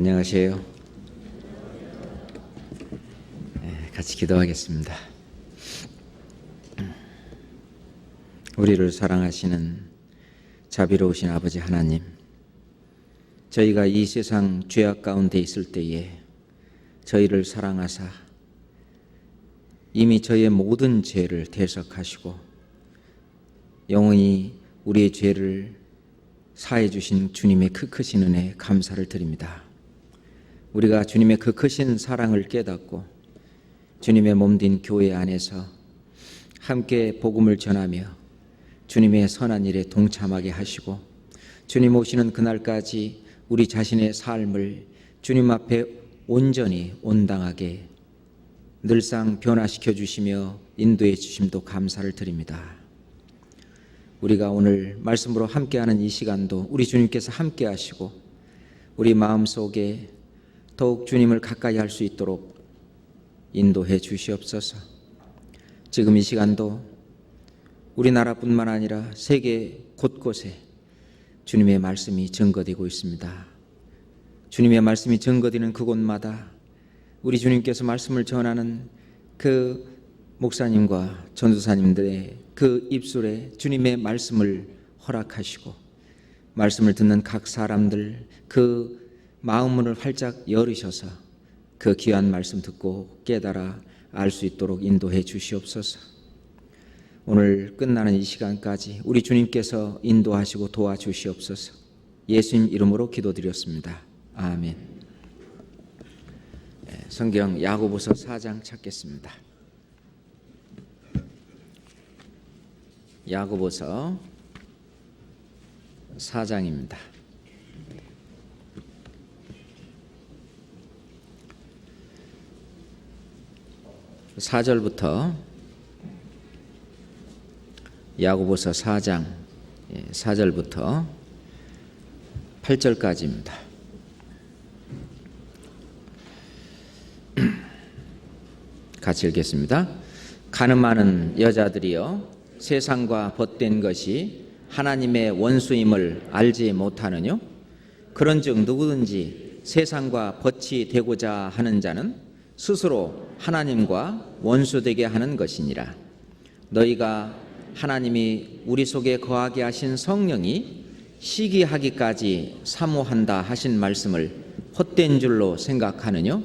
안녕하세요. 같이 기도하겠습니다. 우리를 사랑하시는 자비로우신 아버지 하나님, 저희가 이 세상 죄악 가운데 있을 때에 저희를 사랑하사 이미 저희의 모든 죄를 대속하시고 영원히 우리의 죄를 사해 주신 주님의 그 크신 은혜에 감사를 드립니다. 우리가 주님의 그 크신 사랑을 깨닫고 주님의 몸된 교회 안에서 함께 복음을 전하며 주님의 선한 일에 동참하게 하시고 주님 오시는 그날까지 우리 자신의 삶을 주님 앞에 온전히 온당하게 늘상 변화시켜 주시며 인도해 주심도 감사를 드립니다. 우리가 오늘 말씀으로 함께하는 이 시간도 우리 주님께서 함께 하시고 우리 마음속에 더욱 주님을 가까이 할 수 있도록 인도해 주시옵소서. 지금 이 시간도 우리나라뿐만 아니라 세계 곳곳에 주님의 말씀이 증거되고 있습니다. 주님의 말씀이 증거되는 그곳마다 우리 주님께서 말씀을 전하는 그 목사님과 전도사님들의 그 입술에 주님의 말씀을 허락하시고 말씀을 듣는 각 사람들 그 마음문을 활짝 열으셔서 그 귀한 말씀 듣고 깨달아 알 수 있도록 인도해 주시옵소서. 오늘 끝나는 이 시간까지 우리 주님께서 인도하시고 도와주시옵소서. 예수님 이름으로 기도드렸습니다. 아멘. 성경 야고보서 4장 찾겠습니다. 야고보서 4장입니다. 4절부터 야고보서 4장 4절부터 8절까지입니다. 같이 읽겠습니다. 가늠하는 여자들이여 세상과 벗된 것이 하나님의 원수임을 알지 못하느뇨? 그런즉 누구든지 세상과 벗이 되고자 하는 자는 스스로 하나님과 원수되게 하는 것이니라. 너희가 하나님이 우리 속에 거하게 하신 성령이 시기하기까지 사모한다 하신 말씀을 헛된 줄로 생각하느뇨?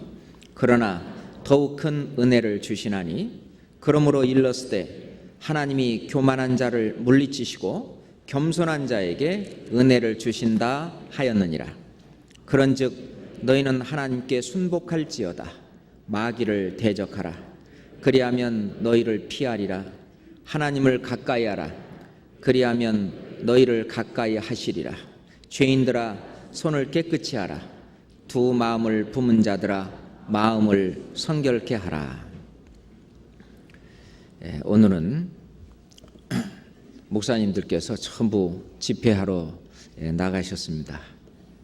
그러나 더욱 큰 은혜를 주시나니 그러므로 일렀으되 하나님이 교만한 자를 물리치시고 겸손한 자에게 은혜를 주신다 하였느니라. 그런즉 너희는 하나님께 순복할지어다. 마귀를 대적하라. 그리하면 너희를 피하리라. 하나님을 가까이 하라. 그리하면 너희를 가까이 하시리라. 죄인들아 손을 깨끗이 하라. 두 마음을 품은 자들아 마음을 성결케 하라. 오늘은 목사님들께서 전부 집회하러 나가셨습니다.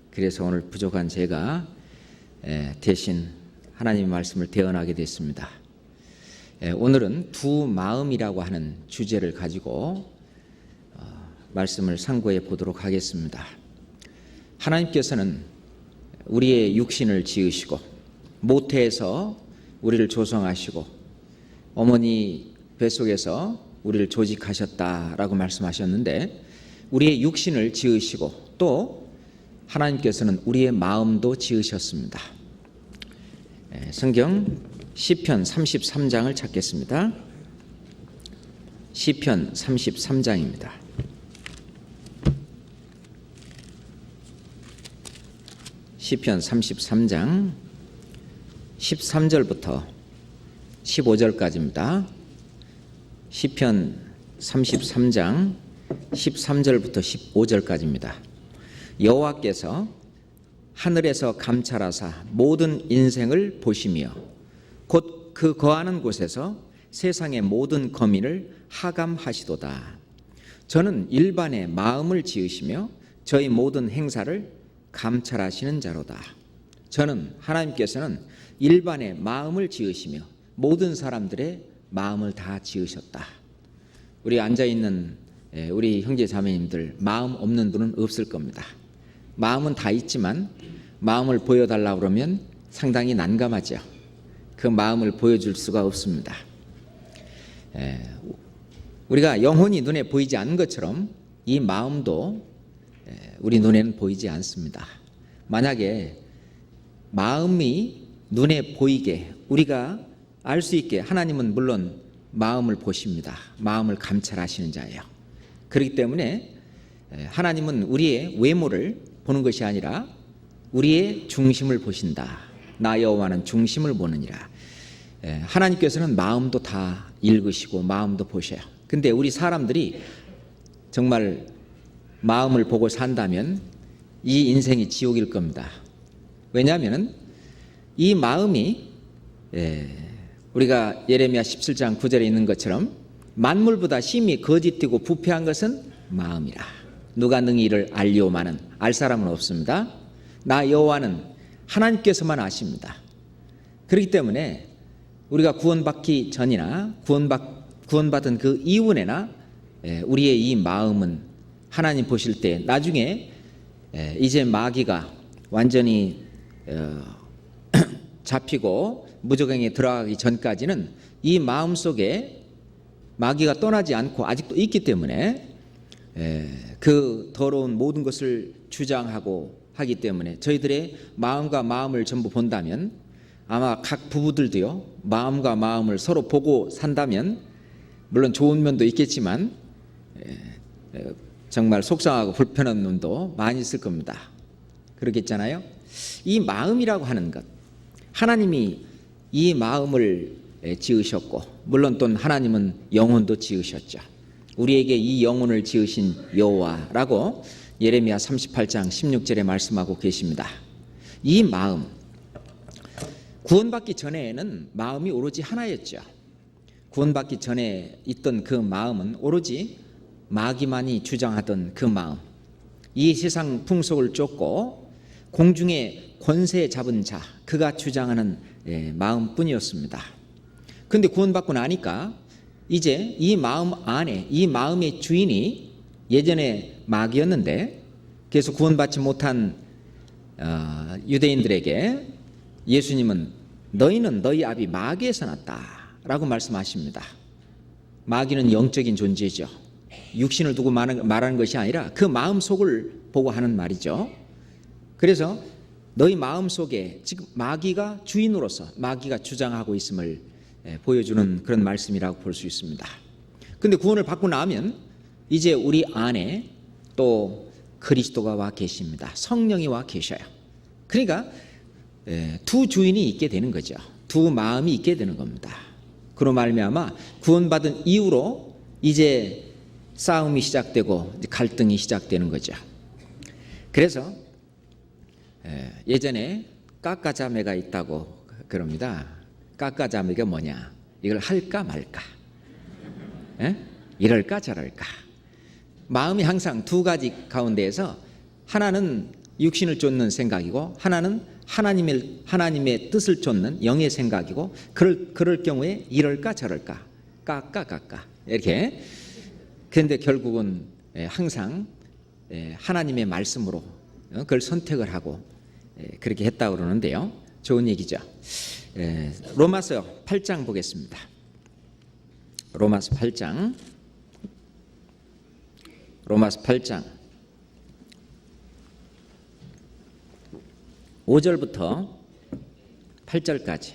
그래서 오늘 부족한 제가 대신 하나님의 말씀을 대언하게 됐습니다. 오늘은 두 마음이라고 하는 주제를 가지고 말씀을 상고해 보도록 하겠습니다. 하나님께서는 우리의 육신을 지으시고 모태에서 우리를 조성하시고 어머니 뱃속에서 우리를 조직하셨다라고 말씀하셨는데 우리의 육신을 지으시고 또 하나님께서는 우리의 마음도 지으셨습니다. 성경 시편 33장을 찾겠습니다. 시편 33장입니다. 시편 33장 13절부터 15절까지입니다. 시편 33장 13절부터 15절까지입니다. 여호와께서 하늘에서 감찰하사 모든 인생을 보시며 곧 그 거하는 곳에서 세상의 모든 거민을 하감하시도다. 저는 일반의 마음을 지으시며 저희 모든 행사를 감찰하시는 자로다. 저는 하나님께서는 일반의 마음을 지으시며 모든 사람들의 마음을 다 지으셨다. 우리 앉아있는 우리 형제 자매님들 마음 없는 분은 없을 겁니다. 마음은 다 있지만 마음을 보여달라고 그러면 상당히 난감하죠. 그 마음을 보여줄 수가 없습니다. 우리가 영혼이 눈에 보이지 않는 것처럼 이 마음도 우리 눈에는 보이지 않습니다. 만약에 마음이 눈에 보이게 우리가 알 수 있게 하나님은 물론 마음을 보십니다. 마음을 감찰하시는 자예요. 그렇기 때문에 하나님은 우리의 외모를 보는 것이 아니라 우리의 중심을 보신다. 나 여호와는 중심을 보느니라. 하나님께서는 마음도 다 읽으시고 마음도 보셔요. 근데 우리 사람들이 정말 마음을 보고 산다면 이 인생이 지옥일 겁니다. 왜냐하면 이 마음이 우리가 예레미야 17장 9절에 있는 것처럼 만물보다 심히 거짓되고 부패한 것은 마음이라. 누가 능히 이를 알리오마는 알 사람은 없습니다. 나 여호와는 하나님께서만 아십니다. 그렇기 때문에 우리가 구원받기 전이나 구원받은 그 이후에나 우리의 이 마음은 하나님 보실 때 나중에 이제 마귀가 완전히 잡히고 무저갱에 들어가기 전까지는 이 마음 속에 마귀가 떠나지 않고 아직도 있기 때문에 그 더러운 모든 것을 주장하고 하기 때문에 저희들의 마음과 마음을 전부 본다면 아마 각 부부들도요 마음과 마음을 서로 보고 산다면 물론 좋은 면도 있겠지만 정말 속상하고 불편한 면도 많이 있을 겁니다. 그렇겠잖아요. 이 마음이라고 하는 것 하나님이 이 마음을 지으셨고 물론 또 하나님은 영혼도 지으셨죠. 우리에게 이 영혼을 지으신 여호와라고 예레미야 38장 16절에 말씀하고 계십니다. 이 마음 구원받기 전에는 마음이 오로지 하나였죠. 구원받기 전에 있던 그 마음은 오로지 마귀만이 주장하던 그 마음, 이 세상 풍속을 쫓고 공중의 권세 잡은 자 그가 주장하는 마음뿐이었습니다. 그런데 구원받고 나니까 이제 이 마음 안에 이 마음의 주인이 예전에 마귀였는데 그래서 구원받지 못한 유대인들에게 예수님은 너희는 너희 아비 마귀에서 났다라고 말씀하십니다. 마귀는 영적인 존재죠. 육신을 두고 말하는 것이 아니라 그 마음속을 보고 하는 말이죠. 그래서 너희 마음속에 지금 마귀가 주인으로서 마귀가 주장하고 있음을 보여주는 그런 말씀이라고 볼 수 있습니다. 그런데 구원을 받고 나면 이제 우리 안에 또 그리스도가 와 계십니다. 성령이 와 계셔요. 그러니까 두 주인이 있게 되는 거죠. 두 마음이 있게 되는 겁니다. 그로 말미암아 구원받은 이후로 이제 싸움이 시작되고 갈등이 시작되는 거죠. 그래서 예전에 깎아자매가 있다고 그럽니다. 깎아자매가 뭐냐? 이걸 할까 말까? 이럴까 저럴까? 마음이 항상 두 가지 가운데에서 하나는 육신을 쫓는 생각이고 하나는 하나님의 뜻을 쫓는 영의 생각이고 그럴 경우에 이럴까 저럴까? 깎아 이렇게. 그런데 결국은 항상 하나님의 말씀으로 그걸 선택을 하고 그렇게 했다고 그러는데요. 좋은 얘기죠. 로마서 8장 보겠습니다. 로마서 8장 5절부터 8절까지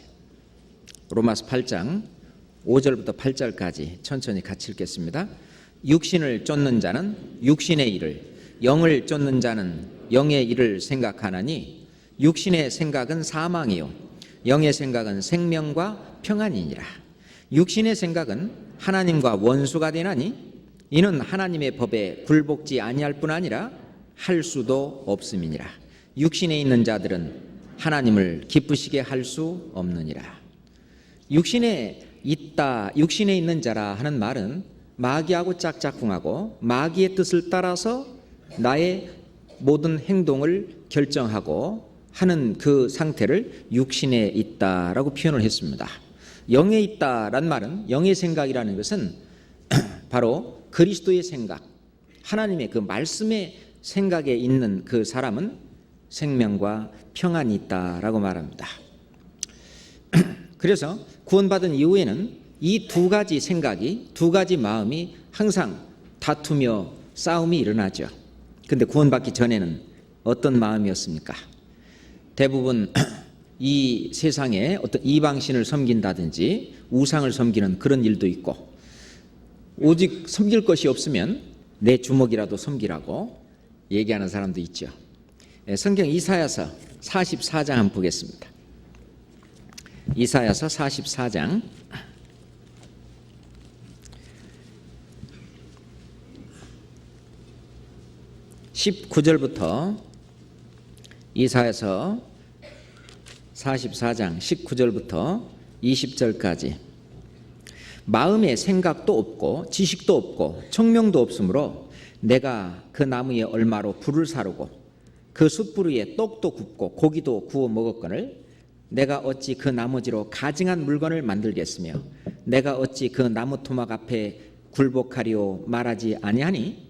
로마서 8장 5절부터 8절까지 천천히 같이 읽겠습니다. 육신을 쫓는 자는 육신의 일을 영을 쫓는 자는 영의 일을 생각하나니 육신의 생각은 사망이요 영의 생각은 생명과 평안이니라. 육신의 생각은 하나님과 원수가 되나니 이는 하나님의 법에 굴복지 아니할 뿐 아니라 할 수도 없음이니라. 육신에 있는 자들은 하나님을 기쁘시게 할 수 없느니라. 육신에 있는 자라 하는 말은 마귀하고 짝짝꿍하고 마귀의 뜻을 따라서 나의 모든 행동을 결정하고 하는 그 상태를 육신에 있다라고 표현을 했습니다. 영에 있다란 말은 영의 생각이라는 것은 바로 그리스도의 생각, 하나님의 그 말씀의 생각에 있는 그 사람은 생명과 평안이 있다라고 말합니다. 그래서 구원받은 이후에는 이 두 가지 생각이, 두 가지 마음이 항상 다투며 싸움이 일어나죠. 근데 구원받기 전에는 어떤 마음이었습니까? 대부분 이 세상에 어떤 이방신을 섬긴다든지 우상을 섬기는 그런 일도 있고, 오직 섬길 것이 없으면 내 주먹이라도 섬기라고 얘기하는 사람도 있죠. 성경 이사야서 44장 한번 보겠습니다. 이사야서 44장 19절부터 이사야서 44장 19절부터 20절까지 마음에 생각도 없고 지식도 없고 청명도 없으므로 내가 그 나무에 얼마로 불을 사르고 그 숯불 위에 떡도 굽고 고기도 구워 먹었거늘 내가 어찌 그 나머지로 가증한 물건을 만들겠으며 내가 어찌 그 나무 토막 앞에 굴복하리오 말하지 아니하니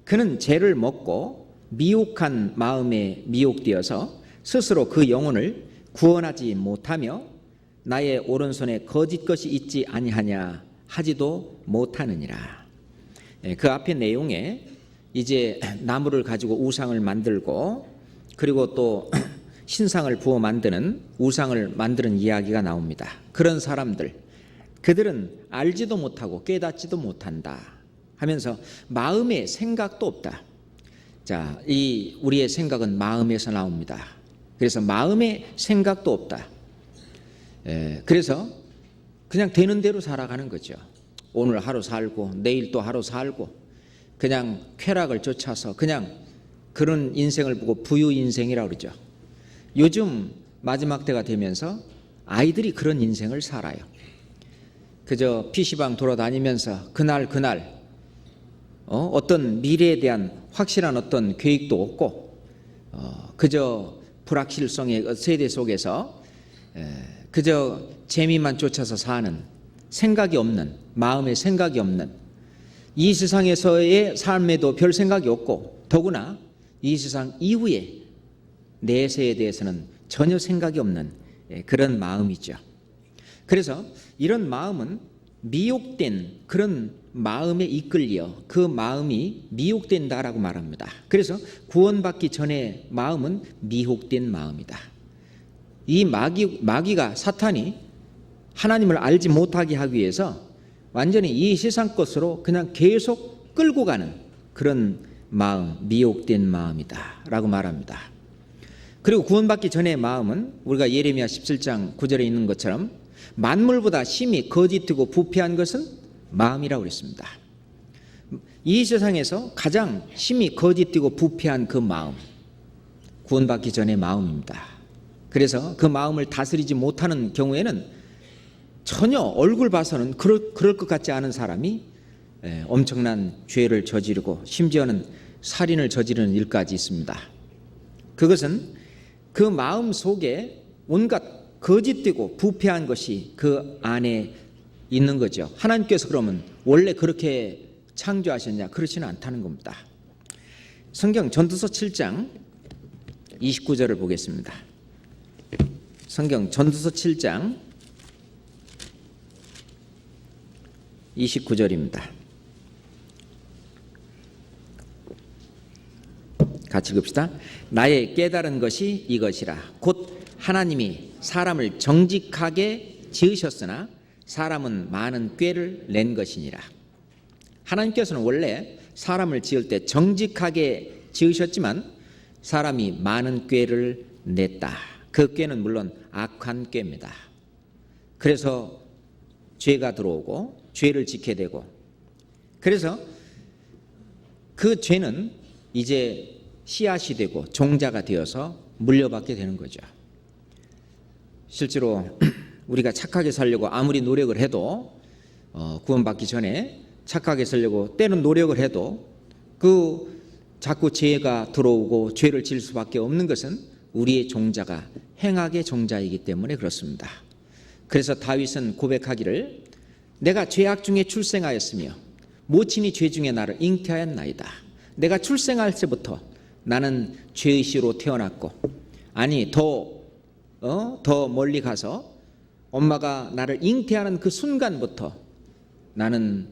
그는 죄를 먹고 미혹한 마음에 미혹되어서 스스로 그 영혼을 구원하지 못하며 나의 오른손에 거짓 것이 있지 아니하냐 하지도 못하느니라. 그 앞에 내용에 이제 나무를 가지고 우상을 만들고 그리고 또 신상을 부어 만드는 우상을 만드는 이야기가 나옵니다. 그런 사람들, 그들은 알지도 못하고 깨닫지도 못한다 하면서 마음에 생각도 없다. 자, 이 우리의 생각은 마음에서 나옵니다. 그래서 마음에 생각도 없다. 그래서 그냥 되는 대로 살아가는 거죠. 오늘 하루 살고 내일 또 하루 살고 그냥 쾌락을 쫓아서 그냥 그런 인생을 보고 부유 인생이라고 그러죠. 요즘 마지막 때가 되면서 아이들이 그런 인생을 살아요. 그저 PC방 돌아다니면서 그날 어떤 미래에 대한 확실한 어떤 계획도 없고 그저 불확실성의 세대 속에서 그저 재미만 쫓아서 사는, 생각이 없는, 마음에 생각이 없는, 이 세상에서의 삶에도 별 생각이 없고 더구나 이 세상 이후에 내세에 대해서는 전혀 생각이 없는 그런 마음이죠. 그래서 이런 마음은 미혹된 그런 마음에 이끌려 그 마음이 미혹된다라고 말합니다. 그래서 구원받기 전의 마음은 미혹된 마음이다. 이 마귀가 사탄이 하나님을 알지 못하게 하기 위해서 완전히 이 세상 것으로 그냥 계속 끌고 가는 그런 마음, 미혹된 마음이다 라고 말합니다. 그리고 구원받기 전의 마음은 우리가 예레미야 17장 9절에 있는 것처럼 만물보다 심히 거짓되고 부패한 것은 마음이라고 그랬습니다. 이 세상에서 가장 심히 거짓되고 부패한 그 마음, 구원받기 전의 마음입니다. 그래서 그 마음을 다스리지 못하는 경우에는 전혀 얼굴 봐서는 그럴 것 같지 않은 사람이 엄청난 죄를 저지르고 심지어는 살인을 저지르는 일까지 있습니다. 그것은 그 마음 속에 온갖 거짓되고 부패한 것이 그 안에 있는 거죠. 하나님께서 그러면 원래 그렇게 창조하셨냐? 그렇지는 않다는 겁니다. 성경 전도서 7장 29절을 보겠습니다. 성경 전도서 7장 29절입니다. 같이 읽읍시다. 나의 깨달은 것이 이것이라. 곧 하나님이 사람을 정직하게 지으셨으나 사람은 많은 꾀를 낸 것이니라. 하나님께서는 원래 사람을 지을 때 정직하게 지으셨지만 사람이 많은 꾀를 냈다. 그 꾀는 물론 악한 꾀입니다. 그래서 죄가 들어오고 죄를 짓게 되고, 그래서 그 죄는 이제 씨앗이 되고 종자가 되어서 물려받게 되는 거죠. 실제로 우리가 착하게 살려고 아무리 노력을 해도 구원받기 전에 착하게 살려고 때는 노력을 해도 그 자꾸 죄가 들어오고 죄를 지을 수밖에 없는 것은 우리의 종자가 행악의 종자이기 때문에 그렇습니다. 그래서 다윗은 고백하기를 내가 죄악 중에 출생하였으며 모친이 죄 중에 나를 잉태하였나이다. 내가 출생할 때부터 나는 죄의 씨로 태어났고 아니 더 멀리 가서 엄마가 나를 잉태하는 그 순간부터 나는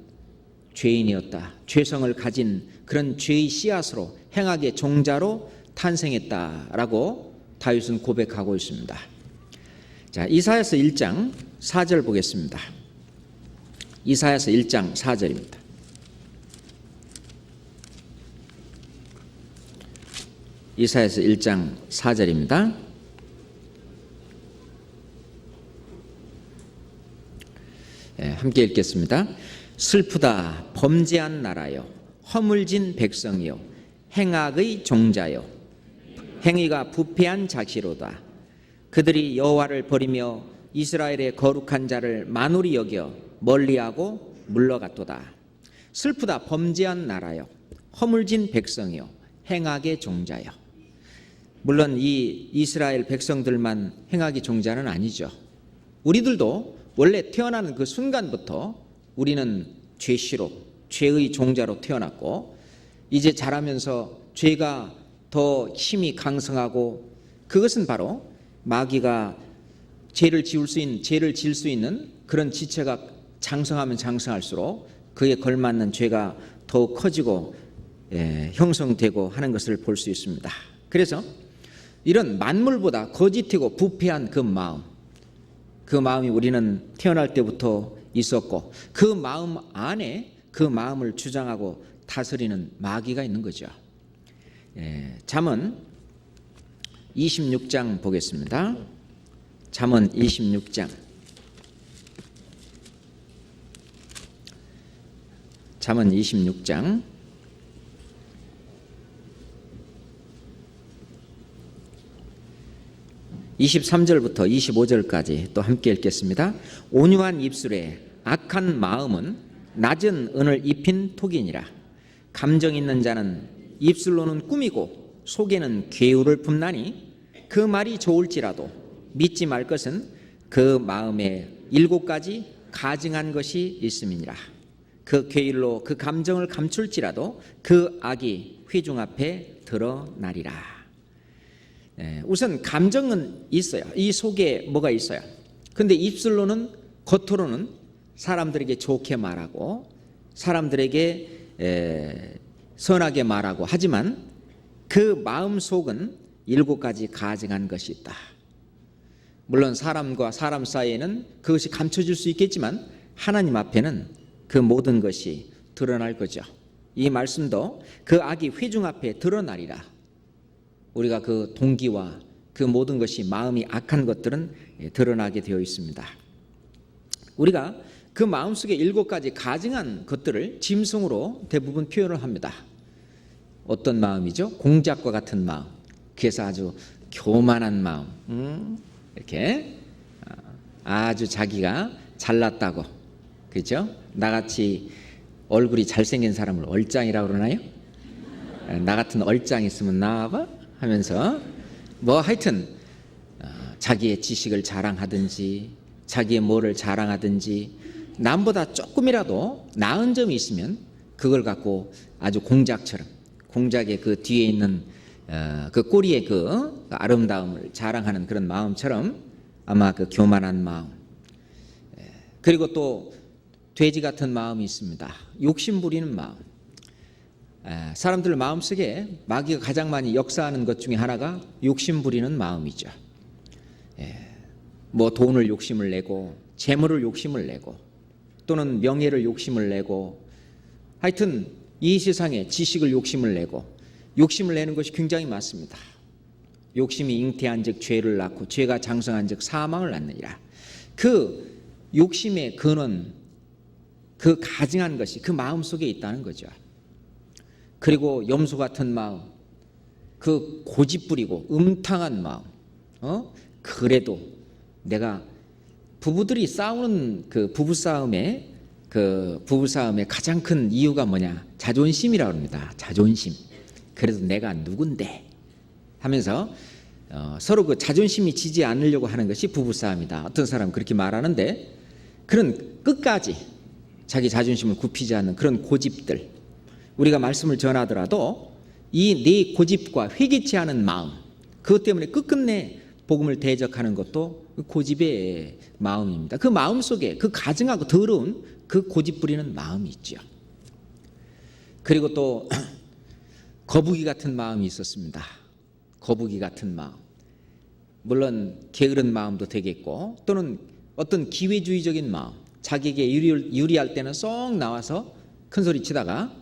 죄인이었다. 죄성을 가진 그런 죄의 씨앗으로 행악의 종자로 탄생했다라고 다윗은 고백하고 있습니다. 자, 이사야서 1장 4절 보겠습니다. 이사야서 1장 4절입니다. 이사야서 1장 4절입니다. 함께 읽겠습니다. 슬프다 범죄한 나라여, 허물진 백성이여, 행악의 종자여, 행위가 부패한 자시로다. 그들이 여호와를 버리며 이스라엘의 거룩한 자를 만홀히 여겨 멀리하고 물러갔도다. 슬프다 범죄한 나라여, 허물진 백성이여, 행악의 종자여. 물론 이 이스라엘 백성들만 행악의 종자는 아니죠. 우리들도 원래 태어나는 그 순간부터 우리는 죄시로, 죄의 종자로 태어났고, 이제 자라면서 죄가 더 힘이 강성하고, 그것은 바로 마귀가 죄를 지을 수 있는 그런 지체가 장성하면 장성할수록 그에 걸맞는 죄가 더욱 커지고 형성되고 하는 것을 볼 수 있습니다. 그래서 이런 만물보다 거짓되고 부패한 그 마음이 우리는 태어날 때부터 있었고, 그 마음 안에 그 마음을 주장하고 다스리는 마귀가 있는 거죠. 잠언 26장 보겠습니다. 잠언 26장. 잠언 26장 23절부터 25절까지 또 함께 읽겠습니다. 온유한 입술에 악한 마음은 낮은 은을 입힌 톡이니라. 감정 있는 자는 입술로는 꾸미고 속에는 괴유를 품나니 그 말이 좋을지라도 믿지 말 것은 그 마음에 7가지 가증한 것이 있음이니라. 그 괴율로 그 감정을 감출지라도 그 악이 회중 앞에 드러나리라. 우선 감정은 있어요. 이 속에 뭐가 있어요. 근데 입술로는, 겉으로는 사람들에게 좋게 말하고 사람들에게 선하게 말하고 하지만 그 마음 속은 7가지 가증한 것이 있다. 물론 사람과 사람 사이에는 그것이 감춰질 수 있겠지만 하나님 앞에는 그 모든 것이 드러날 거죠. 이 말씀도 그 악이 회중 앞에 드러나리라. 우리가 그 동기와 그 모든 것이 마음이 악한 것들은 드러나게 되어 있습니다. 우리가 그 마음속에 7가지 가증한 것들을 짐승으로 대부분 표현을 합니다. 어떤 마음이죠? 공작과 같은 마음. 그래서 아주 교만한 마음. 이렇게 아주 자기가 잘났다고, 그렇죠? 나같이 얼굴이 잘생긴 사람을 얼짱이라고 그러나요? 나 같은 얼짱 있으면 나와봐 하면서 뭐 하여튼 자기의 지식을 자랑하든지 자기의 뭐를 자랑하든지 남보다 조금이라도 나은 점이 있으면 그걸 갖고 아주 공작처럼, 공작의 그 뒤에 있는 그 꼬리의 그 아름다움을 자랑하는 그런 마음처럼 아마 그 교만한 마음. 그리고 또 돼지 같은 마음이 있습니다. 욕심 부리는 마음. 사람들 마음속에 마귀가 가장 많이 역사하는 것 중에 하나가 욕심 부리는 마음이죠. 뭐 돈을 욕심을 내고 재물을 욕심을 내고 또는 명예를 욕심을 내고 하여튼 이 세상에 지식을 욕심을 내고 욕심을 내는 것이 굉장히 많습니다. 욕심이 잉태한 즉 죄를 낳고 죄가 장성한 즉 사망을 낳느니라. 그 욕심의 근원, 그 가증한 것이 그 마음 속에 있다는 거죠. 그리고 염소 같은 마음, 그 고집부리고 음탕한 마음. 그래도 내가 부부들이 싸우는 그 부부싸움의 가장 큰 이유가 뭐냐? 자존심이라고 합니다. 자존심. 그래도 내가 누군데 하면서 서로 그 자존심이 지지 않으려고 하는 것이 부부싸움이다. 어떤 사람은 그렇게 말하는데 그런 끝까지 자기 자존심을 굽히지 않는 그런 고집들, 우리가 말씀을 전하더라도 이 네 고집과 회개치 않은 마음, 그것 때문에 끝끝내 복음을 대적하는 것도 고집의 마음입니다. 그 마음 속에 그 가증하고 더러운 그 고집 부리는 마음이 있죠. 그리고 또 거북이 같은 마음이 있었습니다. 거북이 같은 마음. 물론 게으른 마음도 되겠고 또는 어떤 기회주의적인 마음, 자기에게 유리할 때는 쏙 나와서 큰 소리 치다가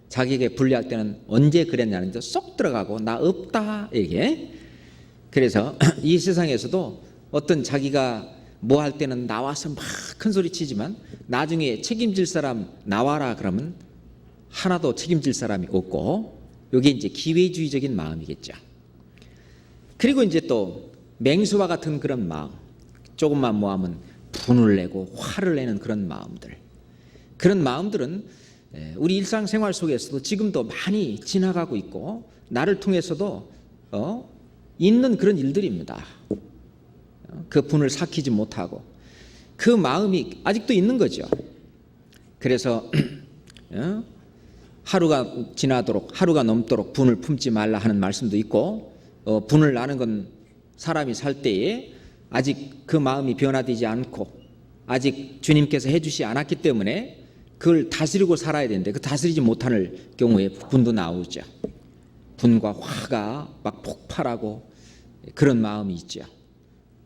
자기에게 불리할 때는 언제 그랬냐는 데 쏙 들어가고 나 없다 이게. 그래서 이 세상에서도 어떤 자기가 뭐 할 때는 나와서 막 큰 소리 치지만 나중에 책임질 사람 나와라 그러면 하나도 책임질 사람이 없고, 이게 이제 기회주의적인 마음이겠죠. 그리고 이제 또 맹수와 같은 그런 마음, 조금만 뭐 하면 분을 내고 화를 내는 그런 마음들, 그런 마음들은 우리 일상생활 속에서도 지금도 많이 지나가고 있고 나를 통해서도 있는 그런 일들입니다. 그 분을 삭히지 못하고 그 마음이 아직도 있는 거죠. 그래서 하루가 지나도록, 하루가 넘도록 분을 품지 말라 하는 말씀도 있고, 분을 나는 건 사람이 살 때에 아직 그 마음이 변화되지 않고 아직 주님께서 해주시 않았기 때문에 그걸 다스리고 살아야 되는데 그 다스리지 못할 경우에 분도 나오죠. 분과 화가 막 폭발하고 그런 마음이 있죠.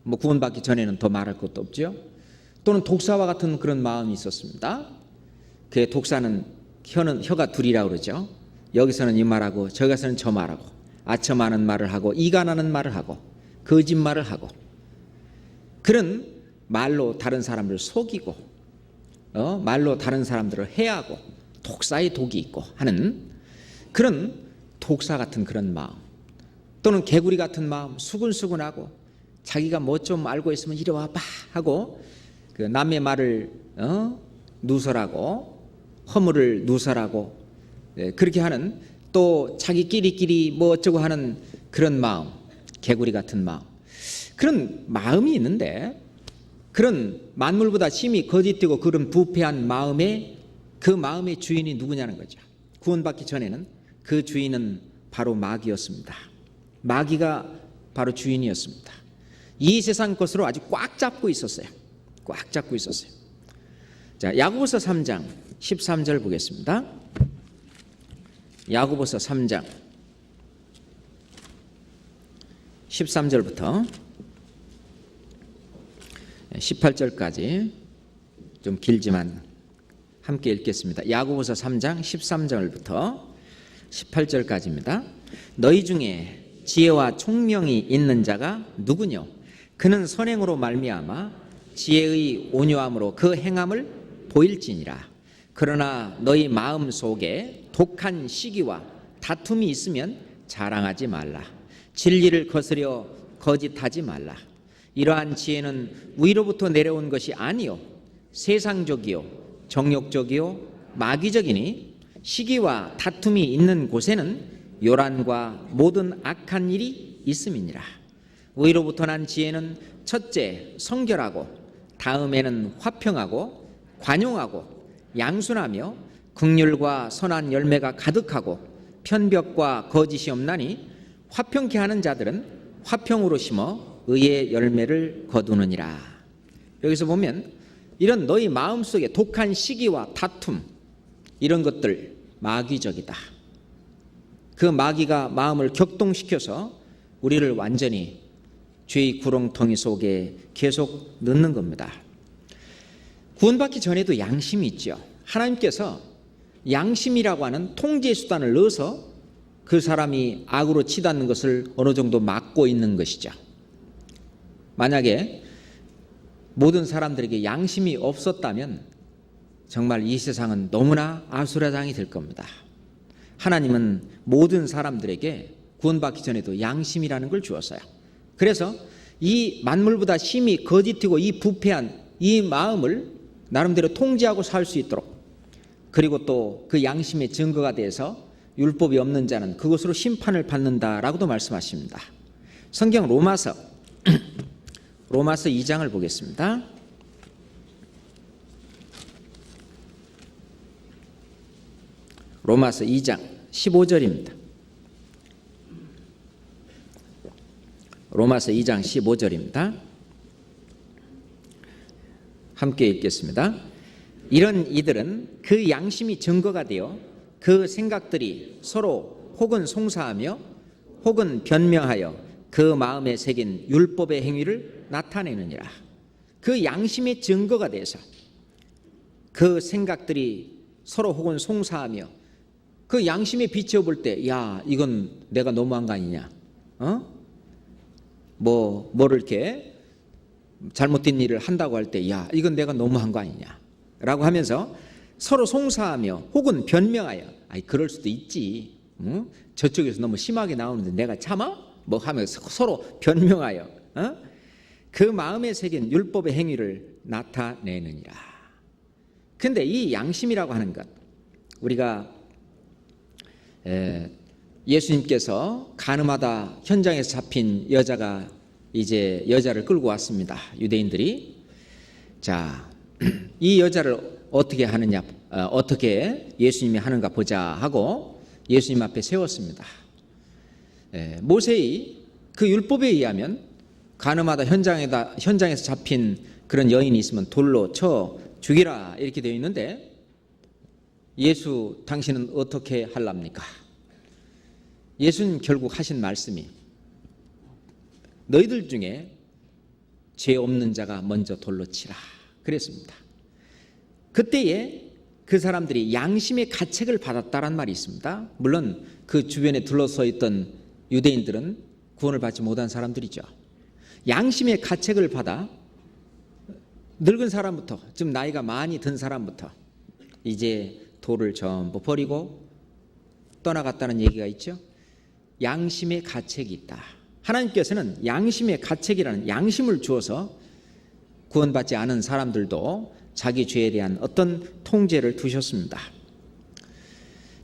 뭐 구원받기 전에는 더 말할 것도 없죠. 또는 독사와 같은 그런 마음이 있었습니다. 그 독사는 혀가 둘이라고 그러죠. 여기서는 이 말하고 저기서는 저 말하고, 아첨하는 말을 하고 이간하는 말을 하고 거짓말을 하고, 그런 말로 다른 사람을 속이고 말로 다른 사람들을 해하고 독사의 독이 있고 하는 그런 독사 같은 그런 마음, 또는 개구리 같은 마음, 수근수근하고 자기가 뭐 좀 알고 있으면 이리 와봐 하고 그 남의 말을 누설하고 허물을 누설하고 그렇게 하는, 또 자기끼리끼리 뭐 어쩌고 하는 그런 마음, 개구리 같은 마음, 그런 마음이 있는데, 그런 만물보다 심히 거짓되고 그런 부패한 마음의 그 마음의 주인이 누구냐는 거죠. 구원받기 전에는 그 주인은 바로 마귀였습니다. 마귀가 바로 주인이었습니다. 이 세상 것으로 아주 꽉 잡고 있었어요. 꽉 잡고 있었어요. 자, 야고보서 3장 13절 보겠습니다. 야고보서 3장 13절부터 18절까지 좀 길지만 함께 읽겠습니다. 야고보서 3장 13절부터 18절까지입니다. 너희 중에 지혜와 총명이 있는 자가 누구뇨? 그는 선행으로 말미암아 지혜의 온유함으로 그 행함을 보일지니라. 그러나 너희 마음 속에 독한 시기와 다툼이 있으면 자랑하지 말라. 진리를 거스려 거짓하지 말라. 이러한 지혜는 위로부터 내려온 것이 아니요 세상적이요 정욕적이요 마귀적이니, 시기와 다툼이 있는 곳에는 요란과 모든 악한 일이 있음이니라. 위로부터 난 지혜는 첫째 성결하고, 다음에는 화평하고 관용하고 양순하며 긍휼과 선한 열매가 가득하고 편벽과 거짓이 없나니, 화평케 하는 자들은 화평으로 심어 의의 열매를 거두느니라. 여기서 보면 이런 너희 마음속에 독한 시기와 다툼, 이런 것들 마귀적이다. 그 마귀가 마음을 격동시켜서 우리를 완전히 죄의 구렁텅이 속에 계속 넣는 겁니다. 구원받기 전에도 양심이 있죠. 하나님께서 양심이라고 하는 통제 수단을 넣어서 그 사람이 악으로 치닫는 것을 어느 정도 막고 있는 것이죠. 만약에 모든 사람들에게 양심이 없었다면 정말 이 세상은 너무나 아수라장이 될 겁니다. 하나님은 모든 사람들에게 구원받기 전에도 양심이라는 걸 주었어요. 그래서 이 만물보다 심히 거짓되고 이 부패한 이 마음을 나름대로 통제하고 살 수 있도록, 그리고 또 그 양심의 증거가 돼서 율법이 없는 자는 그것으로 심판을 받는다라고도 말씀하십니다. 성경 로마서 2장을 보겠습니다. 로마서 2장 15절입니다. 로마서 2장 15절입니다. 함께 읽겠습니다. 이런 이들은 그 양심이 증거가 되어 그 생각들이 서로 혹은 송사하며 혹은 변명하여 그 마음에 새긴 율법의 행위를 나타내느니라. 그 양심의 증거가 돼서 그 생각들이 서로 혹은 송사하며 그 양심에 비춰볼 때, 야, 이건 내가 너무한 거 아니냐? 뭐를 이렇게 잘못된 일을 한다고 할 때, 야, 이건 내가 너무한 거 아니냐? 라고 하면서 서로 송사하며 혹은 변명하여, 아이, 그럴 수도 있지. 저쪽에서 너무 심하게 나오는데 내가 참아? 뭐 하면서 서로 변명하여, 그 마음에 새긴 율법의 행위를 나타내느니라. 근데 이 양심이라고 하는 것, 우리가 예수님께서 가늠하다 현장에서 잡힌 여자가 이제 여자를 끌고 왔습니다. 유대인들이. 자, 이 여자를 어떻게 하느냐, 어떻게 예수님이 하는가 보자 하고 예수님 앞에 세웠습니다. 모세의 그 율법에 의하면 가늠하다 현장에서 잡힌 그런 여인이 있으면 돌로 쳐 죽이라 이렇게 되어 있는데, 예수 당신은 어떻게 하랍니까? 예수님 결국 하신 말씀이 너희들 중에 죄 없는 자가 먼저 돌로 치라 그랬습니다. 그때에 그 사람들이 양심의 가책을 받았다란 말이 있습니다. 물론 그 주변에 둘러서 있던 유대인들은 구원을 받지 못한 사람들이죠. 양심의 가책을 받아 늙은 사람부터, 좀 나이가 많이 든 사람부터 이제 돌을 전부 버리고 떠나갔다는 얘기가 있죠. 양심의 가책이 있다. 하나님께서는 양심의 가책이라는 양심을 주어서 구원받지 않은 사람들도 자기 죄에 대한 어떤 통제를 두셨습니다.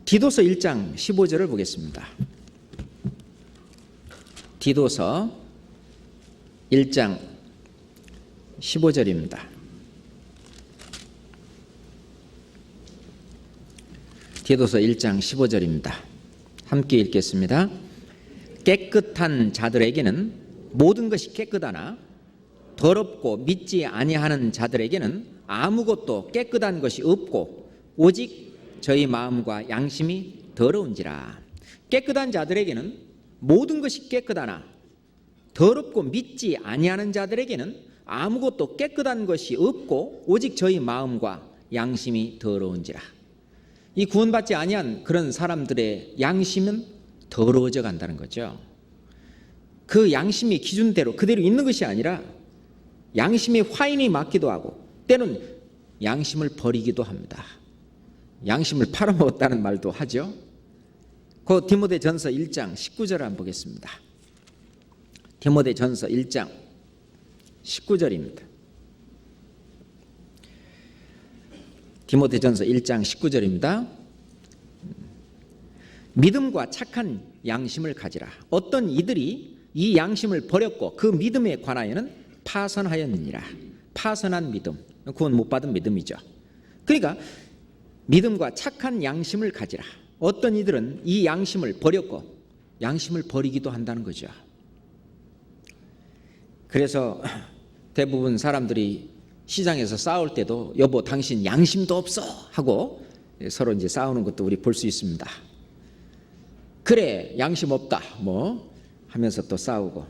디도서 1장 15절을 보겠습니다. 디도서 1장 15절입니다. 디도서 1장 15절입니다. 함께 읽겠습니다. 깨끗한 자들에게는 모든 것이 깨끗하나 더럽고 믿지 아니하는 자들에게는 아무것도 깨끗한 것이 없고 오직 저희 마음과 양심이 더러운지라. 깨끗한 자들에게는 모든 것이 깨끗하나 더럽고 믿지 아니하는 자들에게는 아무것도 깨끗한 것이 없고 오직 저희 마음과 양심이 더러운지라. 이 구원받지 아니한 그런 사람들의 양심은 더러워져 간다는 거죠. 그 양심이 기준대로 그대로 있는 것이 아니라 양심의 화인이 맞기도 하고 때는 양심을 버리기도 합니다. 양심을 팔아먹었다는 말도 하죠. 그 디모데전서 1장 19절을 한번 보겠습니다. 디모데전서 1장 19절입니다. 디모데전서 1장 19절입니다. 믿음과 착한 양심을 가지라. 어떤 이들이 이 양심을 버렸고 그 믿음에 관하여는 파선하였느니라. 파선한 믿음, 구원 못 받은 믿음이죠. 그러니까 믿음과 착한 양심을 가지라. 어떤 이들은 이 양심을 버렸고 양심을 버리기도 한다는 거죠. 그래서 대부분 사람들이 시장에서 싸울 때도 여보 당신 양심도 없어 하고 서로 이제 싸우는 것도 우리 볼 수 있습니다. 그래 양심 없다 뭐 하면서 또 싸우고.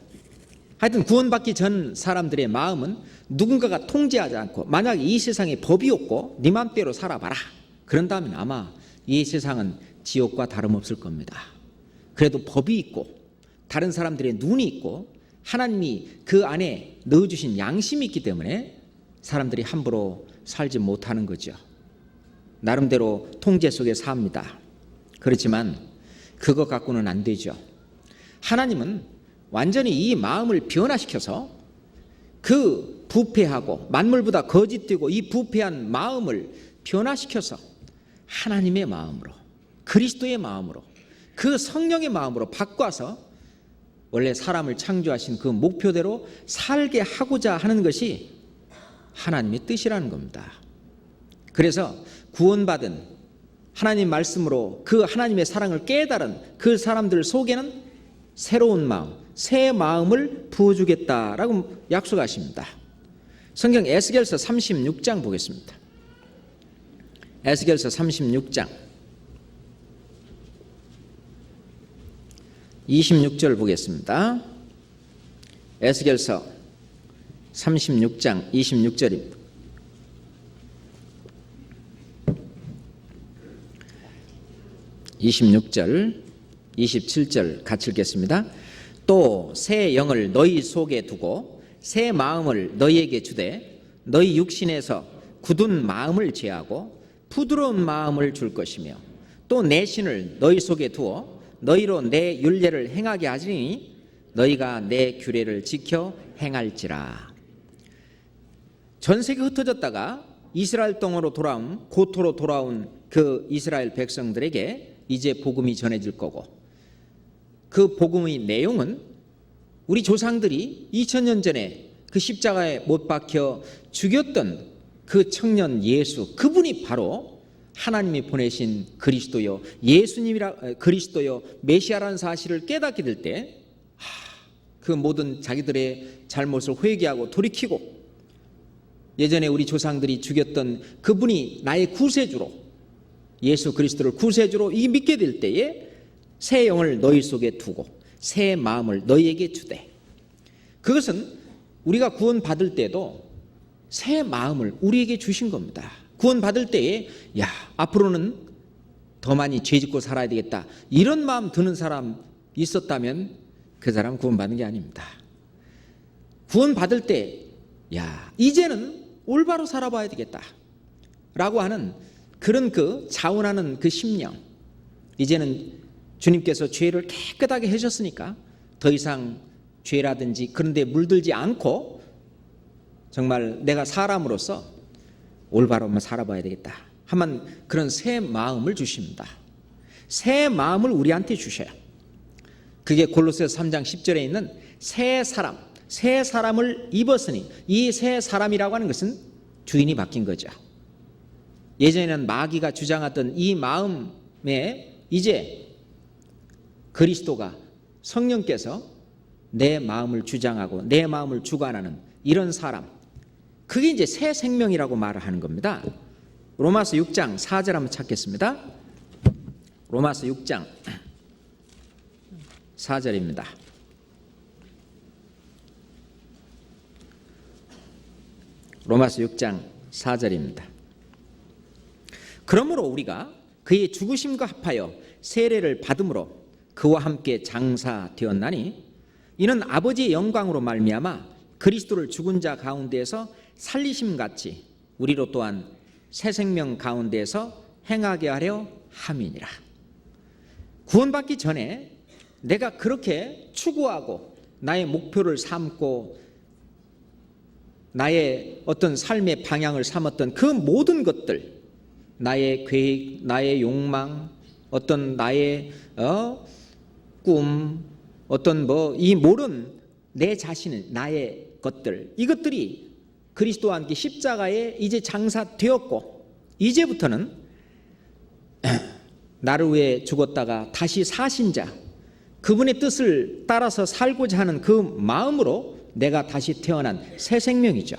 하여튼 구원받기 전 사람들의 마음은 누군가가 통제하지 않고 만약 이 세상에 법이 없고 네 맘대로 살아봐라 그런다면 아마 이 세상은 지옥과 다름없을 겁니다. 그래도 법이 있고 다른 사람들의 눈이 있고 하나님이 그 안에 넣어주신 양심이 있기 때문에 사람들이 함부로 살지 못하는 거죠. 나름대로 통제 속에 삽니다. 그렇지만 그것 갖고는 안 되죠. 하나님은 완전히 이 마음을 변화시켜서 그 부패하고 만물보다 거짓되고 이 부패한 마음을 변화시켜서 하나님의 마음으로, 그리스도의 마음으로, 그 성령의 마음으로 바꿔서 원래 사람을 창조하신 그 목표대로 살게 하고자 하는 것이 하나님의 뜻이라는 겁니다. 그래서 구원받은 하나님 말씀으로 그 하나님의 사랑을 깨달은 그 사람들 속에는 새로운 마음, 새 마음을 부어주겠다라고 약속하십니다. 성경 에스겔서 36장 보겠습니다. 에스겔서 36장 26절 보겠습니다. 에스겔서 36장 26절입니다. 26절, 27절 같이 읽겠습니다. 또 새 영을 너희 속에 두고 새 마음을 너희에게 주되 너희 육신에서 굳은 마음을 제하고 부드러운 마음을 줄 것이며 또 내 신을 너희 속에 두어 너희로 내 율례를 행하게 하시니 너희가 내 규례를 지켜 행할지라. 전 세계 흩어졌다가 이스라엘 땅으로 돌아온 고토로 돌아온 그 이스라엘 백성들에게 이제 복음이 전해질 거고, 그 복음의 내용은 우리 조상들이 2000년 전에 그 십자가에 못 박혀 죽였던 그 청년 예수, 그분이 바로 하나님이 보내신 그리스도요, 예수님이라 그리스도요, 메시아라는 사실을 깨닫게 될 때 그 모든 자기들의 잘못을 회개하고 돌이키고, 예전에 우리 조상들이 죽였던 그분이 나의 구세주로, 예수 그리스도를 구세주로 이 믿게 될 때에 새 영을 너희 속에 두고 새 마음을 너희에게 주되, 그것은 우리가 구원 받을 때도 새 마음을 우리에게 주신 겁니다. 구원 받을 때에 야, 앞으로는 더 많이 죄짓고 살아야 되겠다, 이런 마음 드는 사람 있었다면 그 사람 구원 받는 게 아닙니다. 구원 받을 때 야, 이제는 올바로 살아봐야 되겠다 라고 하는 그런 그 자원하는 그 심령, 이제는 주님께서 죄를 깨끗하게 해주셨으니까 더 이상 죄라든지 그런 데 물들지 않고 정말 내가 사람으로서 올바로 한번 살아봐야 되겠다 하면 그런 새 마음을 주십니다. 새 마음을 우리한테 주셔요. 그게 골로새서 3장 10절에 있는 새 사람, 새 사람을 입었으니, 이 새 사람이라고 하는 것은 주인이 바뀐 거죠. 예전에는 마귀가 주장하던 이 마음에 이제 그리스도가, 성령께서 내 마음을 주장하고 내 마음을 주관하는 이런 사람, 그게 이제 새 생명이라고 말을 하는 겁니다. 로마서 6장 4절 한번 찾겠습니다. 로마서 6장 4절입니다. 로마서 6장 4절입니다. 그러므로 우리가 그의 죽으심과 합하여 세례를 받음으로 그와 함께 장사되었나니, 이는 아버지의 영광으로 말미암아 그리스도를 죽은 자 가운데에서 살리심 같이 우리로 또한 새 생명 가운데에서 행하게 하려 함이니라. 구원받기 전에 내가 그렇게 추구하고 나의 목표를 삼고 나의 어떤 삶의 방향을 삼았던 그 모든 것들, 나의 계획, 나의 욕망, 어떤 나의 꿈, 어떤 이 모든 내 자신의 나의 것들, 이것들이 그리스도와 함께 십자가에 이제 장사되었고, 이제부터는 나를 위해 죽었다가 다시 사신 자, 그분의 뜻을 따라서 살고자 하는 그 마음으로 내가 다시 태어난 새 생명이죠.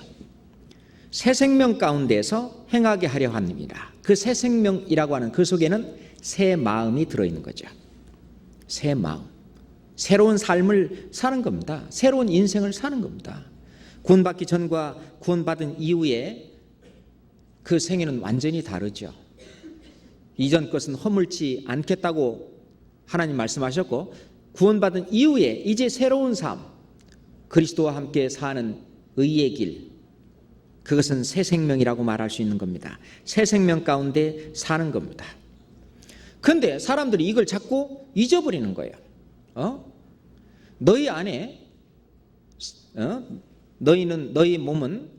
새 생명 가운데서 행하게 하려 합니다. 그 새 생명이라고 하는 그 속에는 새 마음이 들어있는 거죠. 새 마음, 새로운 삶을 사는 겁니다. 새로운 인생을 사는 겁니다. 구원받기 전과 구원받은 이후에 그 생애는 완전히 다르죠. 이전 것은 허물지 않겠다고 하나님 말씀하셨고, 구원받은 이후에 이제 새로운 삶, 그리스도와 함께 사는 의의 길, 그것은 새 생명이라고 말할 수 있는 겁니다. 새 생명 가운데 사는 겁니다. 그런데 사람들이 이걸 자꾸 잊어버리는 거예요. 너희 안에 너희 몸은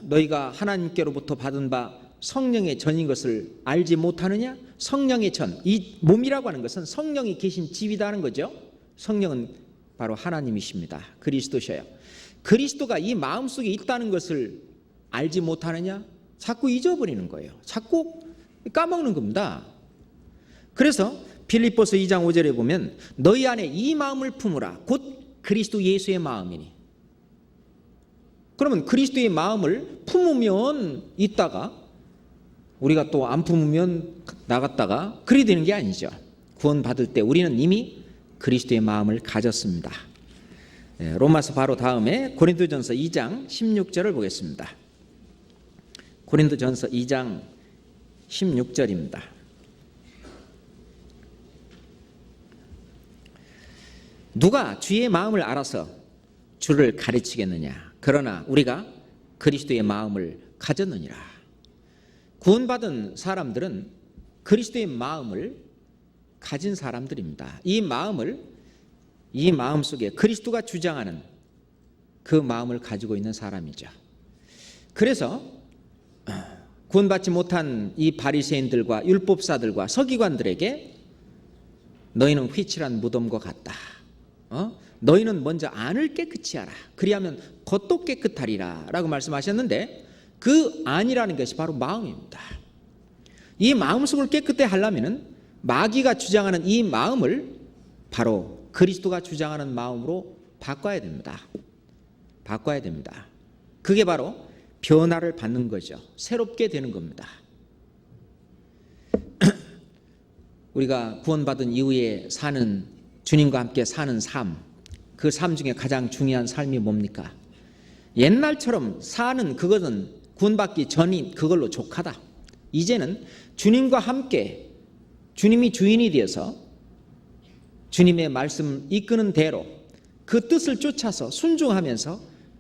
너희가 하나님께로부터 받은 바 성령의 전인 것을 알지 못하느냐? 성령의 전, 이 몸이라고 하는 것은 성령이 계신 집이라는 거죠. 성령은 바로 하나님이십니다. 그리스도셔요. 그리스도가 이 마음속에 있다는 것을 알지 못하느냐? 자꾸 잊어버리는 거예요. 자꾸 까먹는 겁니다. 그래서 빌립보서 2장 5절에 보면 너희 안에 이 마음을 품으라 곧 그리스도 예수의 마음이니. 그러면 그리스도의 마음을 품으면 있다가 우리가 또 안 품으면 나갔다가 그리 되는 게 아니죠. 구원받을 때 우리는 이미 그리스도의 마음을 가졌습니다. 로마서 바로 다음에 고린도전서 2장 16절을 보겠습니다. 고린도전서 2장 16절입니다. 누가 주의 마음을 알아서 주를 가르치겠느냐? 그러나 우리가 그리스도의 마음을 가졌느니라. 구원받은 사람들은 그리스도의 마음을 가진 사람들입니다. 이 마음 속에 그리스도가 주장하는 그 마음을 가지고 있는 사람이죠. 그래서 구원받지 못한 이 바리새인들과 율법사들과 서기관들에게 너희는 휘칠한 무덤과 같다. 너희는 먼저 안을 깨끗이 하라. 그리하면 겉도 깨끗하리라 라고 말씀하셨는데 그 안이라는 것이 바로 마음입니다. 이 마음속을 깨끗해 하려면 마귀가 주장하는 이 마음을 바로 그리스도가 주장하는 마음으로 바꿔야 됩니다. 바꿔야 됩니다. 그게 바로 변화를 받는 거죠. 새롭게 되는 겁니다. 우리가 구원받은 이후에 사는 주님과 함께 사는 삶, 그 삶 중에 가장 중요한 삶이 뭡니까? 옛날처럼 사는 그것은 구원받기 전인 그걸로 족하다. 이제는 주님과 함께 주님이 주인이 되어서 주님의 말씀 이끄는 대로 그 뜻을 쫓아서 순종하면서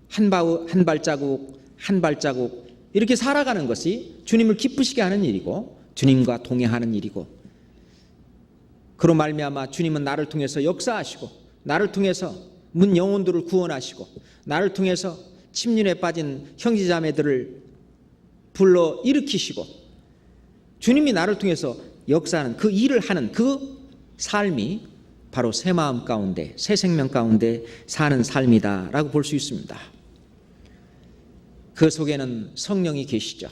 한 발자국 이렇게 살아가는 것이 주님을 기쁘시게 하는 일이고 주님과 동행하는 일이고, 그로 말미암아 주님은 나를 통해서 역사하시고 나를 통해서 문 영혼들을 구원하시고 나를 통해서 침륜에 빠진 형제자매들을 불러 일으키시고 주님이 나를 통해서 역사하는 그 일을 하는 그 삶이 바로 새 마음 가운데 새 생명 가운데 사는 삶이다라고 볼 수 있습니다. 그 속에는 성령이 계시죠.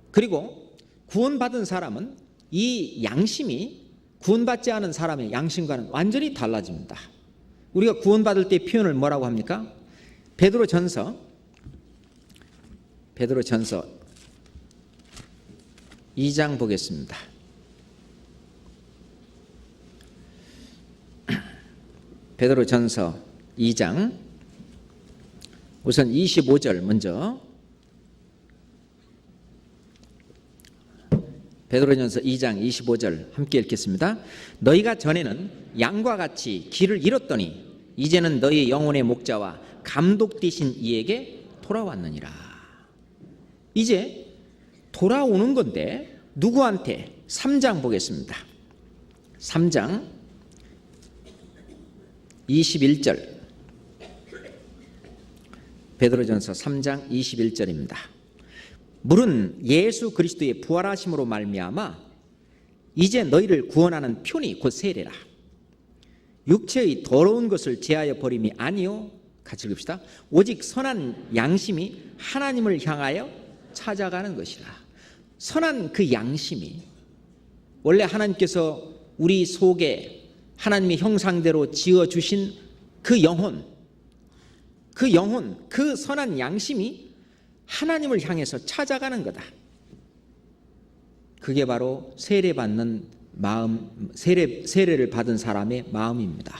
그리고 구원받은 사람은 이 양심이 구원받지 않은 사람의 양심과는 완전히 달라집니다. 우리가 구원받을 때 표현을 뭐라고 합니까? 베드로전서 2장 보겠습니다. 베드로전서 2장 우선 25절 먼저, 베드로전서 2장 25절 함께 읽겠습니다. 너희가 전에는 양과 같이 길을 잃었더니 이제는 너희 영혼의 목자와 감독 되신 이에게 돌아왔느니라. 이제 돌아오는 건데 누구한테? 3장 보겠습니다. 3장 21절, 베드로전서 3장 21절입니다. 물은 예수 그리스도의 부활하심으로 말미암아 이제 너희를 구원하는 표니 곧 세례라. 육체의 더러운 것을 제하여 버림이 아니요, 같이 읽읍시다. 오직 선한 양심이 하나님을 향하여 찾아가는 것이라. 선한 그 양심이, 원래 하나님께서 우리 속에 하나님의 형상대로 지어주신 그 영혼, 그 선한 양심이 하나님을 향해서 찾아가는 거다. 그게 바로 세례받는 마음, 세례를 받은 사람의 마음입니다.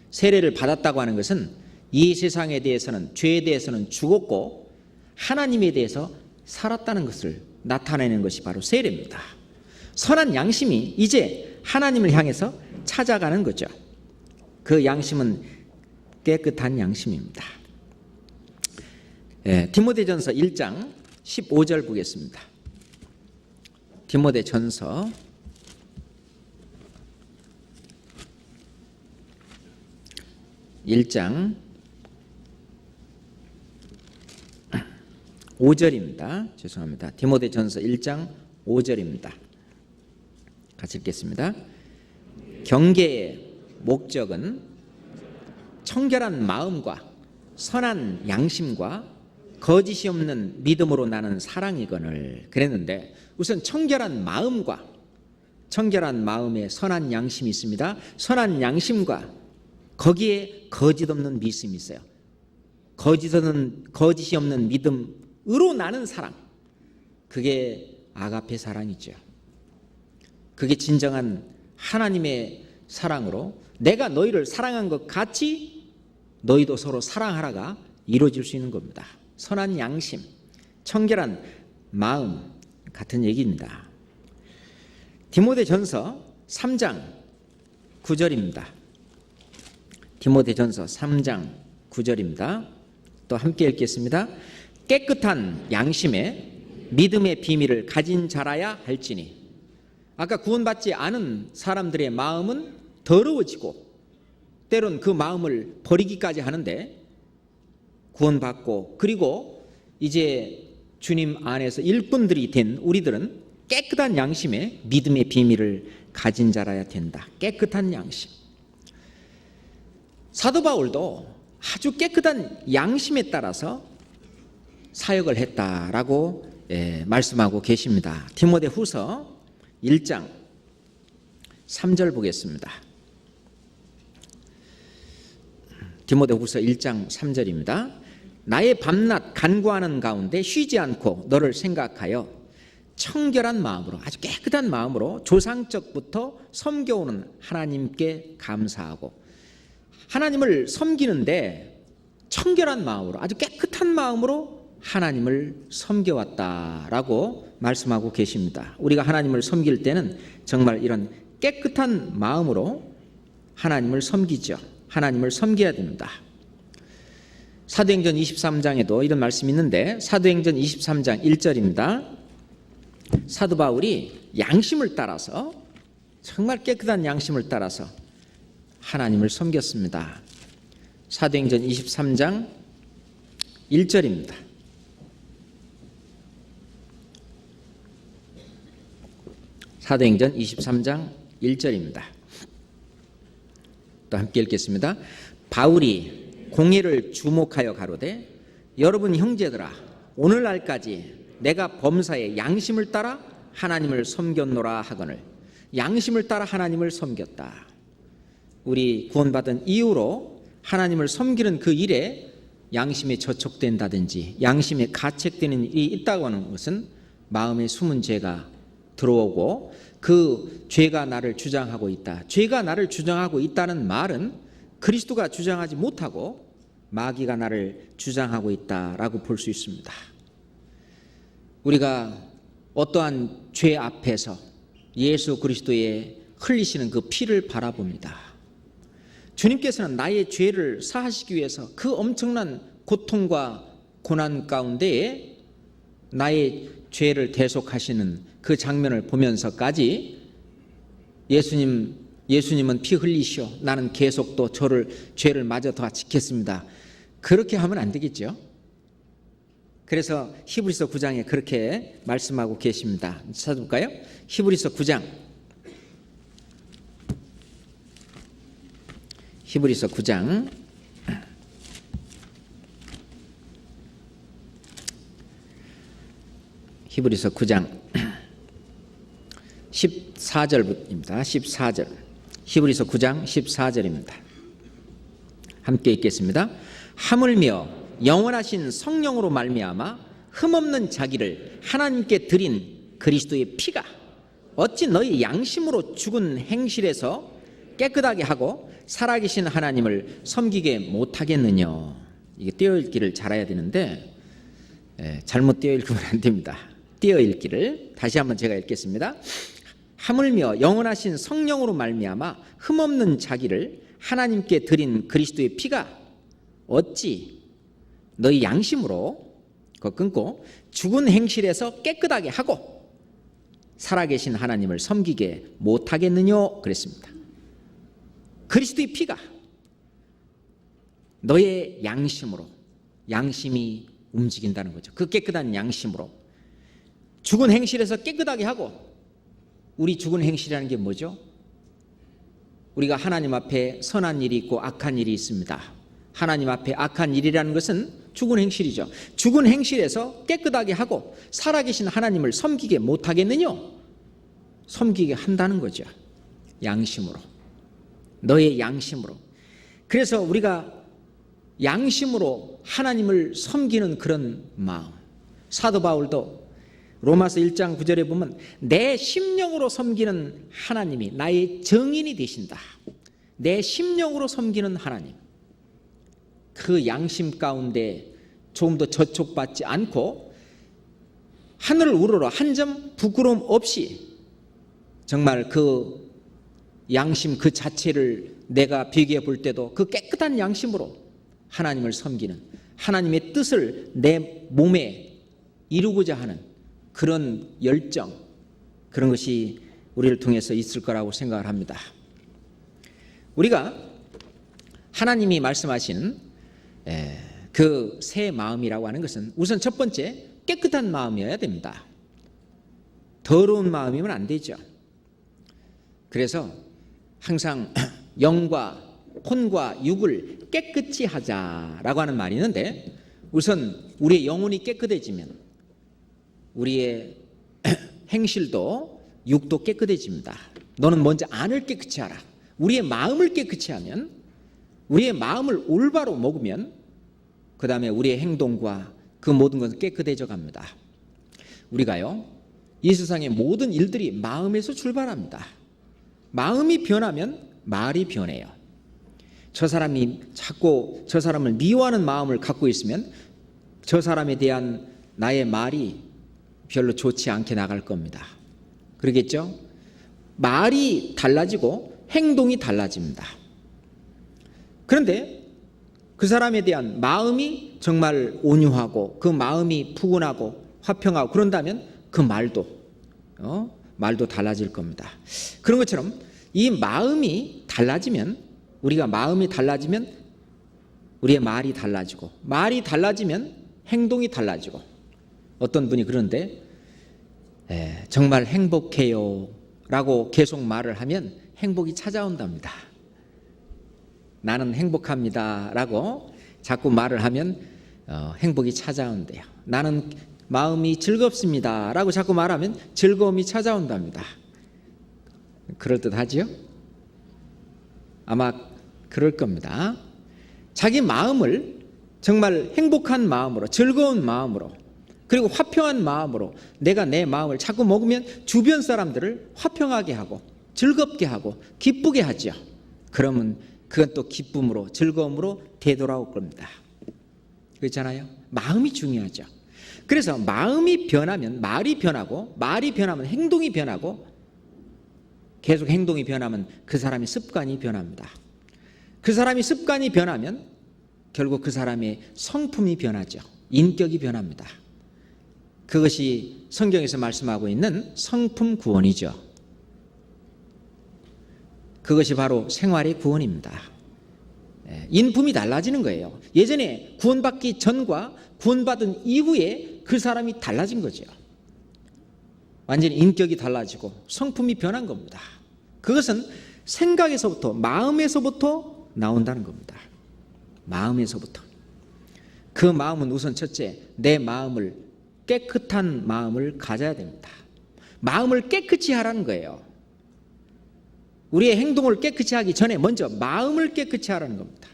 세례를 받았다고 하는 것은 이 세상에 대해서는, 죄에 대해서는 죽었고 하나님에 대해서 살았다는 것을 나타내는 것이 바로 세례입니다. 선한 양심이 이제 하나님을 향해서 찾아가는 거죠. 그 양심은 깨끗한 양심입니다. 디모데전서 1장 15절 보겠습니다. 디모데전서 1장 5절입니다. 죄송합니다. 디모데전서 1장 5절입니다. 같이 읽겠습니다. 경계의 목적은 청결한 마음과 선한 양심과 거짓이 없는 믿음으로 나는 사랑이거늘. 그랬는데 우선 청결한 마음과 청결한 마음에 선한 양심이 있습니다. 선한 양심과 거기에 거짓 없는 믿음이 있어요. 거짓이 없는 믿음으로 나는 사랑, 그게 아가페 사랑이죠. 그게 진정한 하나님의 사랑으로 내가 너희를 사랑한 것 같이 너희도 서로 사랑하라가 이루어질 수 있는 겁니다. 선한 양심, 청결한 마음 같은 얘기입니다. 디모데전서 3장 9절입니다. 디모데전서 3장 9절입니다. 또 함께 읽겠습니다. 깨끗한 양심에 믿음의 비밀을 가진 자라야 할지니. 아까 구원받지 않은 사람들의 마음은 더러워지고 때론 그 마음을 버리기까지 하는데, 구원받고 그리고 이제 주님 안에서 일꾼들이 된 우리들은 깨끗한 양심에 믿음의 비밀을 가진 자라야 된다. 깨끗한 양심. 사도 바울도 아주 깨끗한 양심에 따라서 사역을 했다라고 말씀하고 계십니다. 디모데후서 1장 3절 보겠습니다. 디모데후서 1장 3절입니다. 나의 밤낮 간구하는 가운데 쉬지 않고 너를 생각하여 청결한 마음으로, 아주 깨끗한 마음으로 조상적부터 섬겨오는 하나님께 감사하고. 하나님을 섬기는데 청결한 마음으로, 아주 깨끗한 마음으로 하나님을 섬겨왔다라고 말씀하고 계십니다. 우리가 하나님을 섬길 때는 정말 이런 깨끗한 마음으로 하나님을 섬기죠. 하나님을 섬겨야 됩니다. 사도행전 23장에도 이런 말씀이 있는데, 사도행전 23장 1절입니다. 사도 바울이 양심을 따라서, 정말 깨끗한 양심을 따라서 하나님을 섬겼습니다. 사도행전 23장 1절입니다. 사도행전 23장 1절입니다. 또 함께 읽겠습니다. 바울이 공의를 주목하여 가로되 여러분 형제들아, 오늘날까지 내가 범사에 양심을 따라 하나님을 섬겼노라 하거늘. 양심을 따라 하나님을 섬겼다. 우리 구원받은 이후로 하나님을 섬기는 그 일에 양심에 저촉된다든지 양심에 가책되는 일이 있다고 하는 것은 마음에 숨은 죄가 들어오고, 그 죄가 나를 주장하고 있다. 죄가 나를 주장하고 있다는 말은 그리스도가 주장하지 못하고 마귀가 나를 주장하고 있다라고 볼 수 있습니다. 우리가 어떠한 죄 앞에서 예수 그리스도의 흘리시는 그 피를 바라봅니다. 주님께서는 나의 죄를 사하시기 위해서 그 엄청난 고통과 고난 가운데에 나의 죄를 대속하시는 그 장면을 보면서까지 예수님은 피 흘리시오, 나는 계속 또 죄를 마저 더 지켰습니다. 그렇게 하면 안 되겠죠. 그래서 히브리서 9장에 그렇게 말씀하고 계십니다. 찾아볼까요? 히브리서 9장. 히브리서 9장 14절입니다. 14절. 히브리서 9장 14절입니다. 함께 읽겠습니다. 하물며 영원하신 성령으로 말미암아 흠없는 자기를 하나님께 드린 그리스도의 피가 어찌 너희 양심으로 죽은 행실에서 깨끗하게 하고 살아계신 하나님을 섬기게 못하겠느냐. 이게 떼어 읽기를 잘해야 되는데 잘못 떼어 읽으면 안 됩니다. 떼어 읽기를 다시 한번 제가 읽겠습니다. 하물며 영원하신 성령으로 말미암아 흠없는 자기를 하나님께 드린 그리스도의 피가 어찌 너희 양심으로 그거 끊고 죽은 행실에서 깨끗하게 하고 살아계신 하나님을 섬기게 못하겠느냐 그랬습니다. 그리스도의 피가 너의 양심으로, 양심이 움직인다는 거죠. 그 깨끗한 양심으로 죽은 행실에서 깨끗하게 하고. 우리 죽은 행실이라는 게 뭐죠? 우리가 하나님 앞에 선한 일이 있고 악한 일이 있습니다. 하나님 앞에 악한 일이라는 것은 죽은 행실이죠. 죽은 행실에서 깨끗하게 하고 살아계신 하나님을 섬기게 못하겠느냐? 섬기게 한다는 거죠. 양심으로. 너의 양심으로. 그래서 우리가 양심으로 하나님을 섬기는 그런 마음. 사도 바울도 로마서 1장 9절에 보면 내 심령으로 섬기는 하나님이 나의 정인이 되신다. 내 심령으로 섬기는 하나님. 그 양심 가운데 조금 더 저촉받지 않고 하늘을 우러러 한 점 부끄러움 없이 정말 그 양심 그 자체를 내가 비교해 볼 때도 그 깨끗한 양심으로 하나님을 섬기는, 하나님의 뜻을 내 몸에 이루고자 하는 그런 열정, 그런 것이 우리를 통해서 있을 거라고 생각을 합니다. 우리가 하나님이 말씀하시는 그 새 마음이라고 하는 것은 우선 첫 번째 깨끗한 마음이어야 됩니다. 더러운 마음이면 안 되죠. 그래서 항상 영과 혼과 육을 깨끗이 하자라고 하는 말이 있는데, 우선 우리의 영혼이 깨끗해지면 우리의 행실도 육도 깨끗해집니다. 너는 먼저 안을 깨끗이 하라. 우리의 마음을 깨끗이 하면, 우리의 마음을 올바로 먹으면 그 다음에 우리의 행동과 그 모든 것은 깨끗해져 갑니다. 우리가요, 이 세상의 모든 일들이 마음에서 출발합니다. 마음이 변하면 말이 변해요. 저 사람이 자꾸 저 사람을 미워하는 마음을 갖고 있으면 저 사람에 대한 나의 말이 별로 좋지 않게 나갈 겁니다. 그러겠죠? 말이 달라지고 행동이 달라집니다. 그런데 그 사람에 대한 마음이 정말 온유하고 그 마음이 푸근하고 화평하고 그런다면 그 말도 달라질 겁니다. 그런 것처럼 이 마음이 달라지면, 우리가 마음이 달라지면 우리의 말이 달라지고, 말이 달라지면 행동이 달라지고, 어떤 분이 그런데 정말 행복해요 라고 계속 말을 하면 행복이 찾아온답니다. 나는 행복합니다 라고 자꾸 말을 하면 행복이 찾아온대요. 나는 마음이 즐겁습니다 라고 자꾸 말하면 즐거움이 찾아온답니다. 그럴듯하지요? 아마 그럴 겁니다. 자기 마음을 정말 행복한 마음으로, 즐거운 마음으로, 그리고 화평한 마음으로 내가 내 마음을 자꾸 먹으면 주변 사람들을 화평하게 하고 즐겁게 하고 기쁘게 하죠. 그러면 그건 또 기쁨으로, 즐거움으로 되돌아올 겁니다. 그렇잖아요? 마음이 중요하죠. 그래서 마음이 변하면 말이 변하고, 말이 변하면 행동이 변하고, 계속 행동이 변하면 그 사람의 습관이 변합니다. 그 사람이 습관이 변하면 결국 그 사람의 성품이 변하죠. 인격이 변합니다. 그것이 성경에서 말씀하고 있는 성품 구원이죠. 그것이 바로 생활의 구원입니다. 인품이 달라지는 거예요. 예전에 구원받기 전과 구원받은 이후에 그 사람이 달라진 거죠. 완전히 인격이 달라지고 성품이 변한 겁니다. 그것은 생각에서부터, 마음에서부터 나온다는 겁니다. 마음에서부터. 그 마음은 우선 첫째, 내 마음을, 깨끗한 마음을 가져야 됩니다. 마음을 깨끗이 하라는 거예요. 우리의 행동을 깨끗이 하기 전에 먼저 마음을 깨끗이 하라는 겁니다.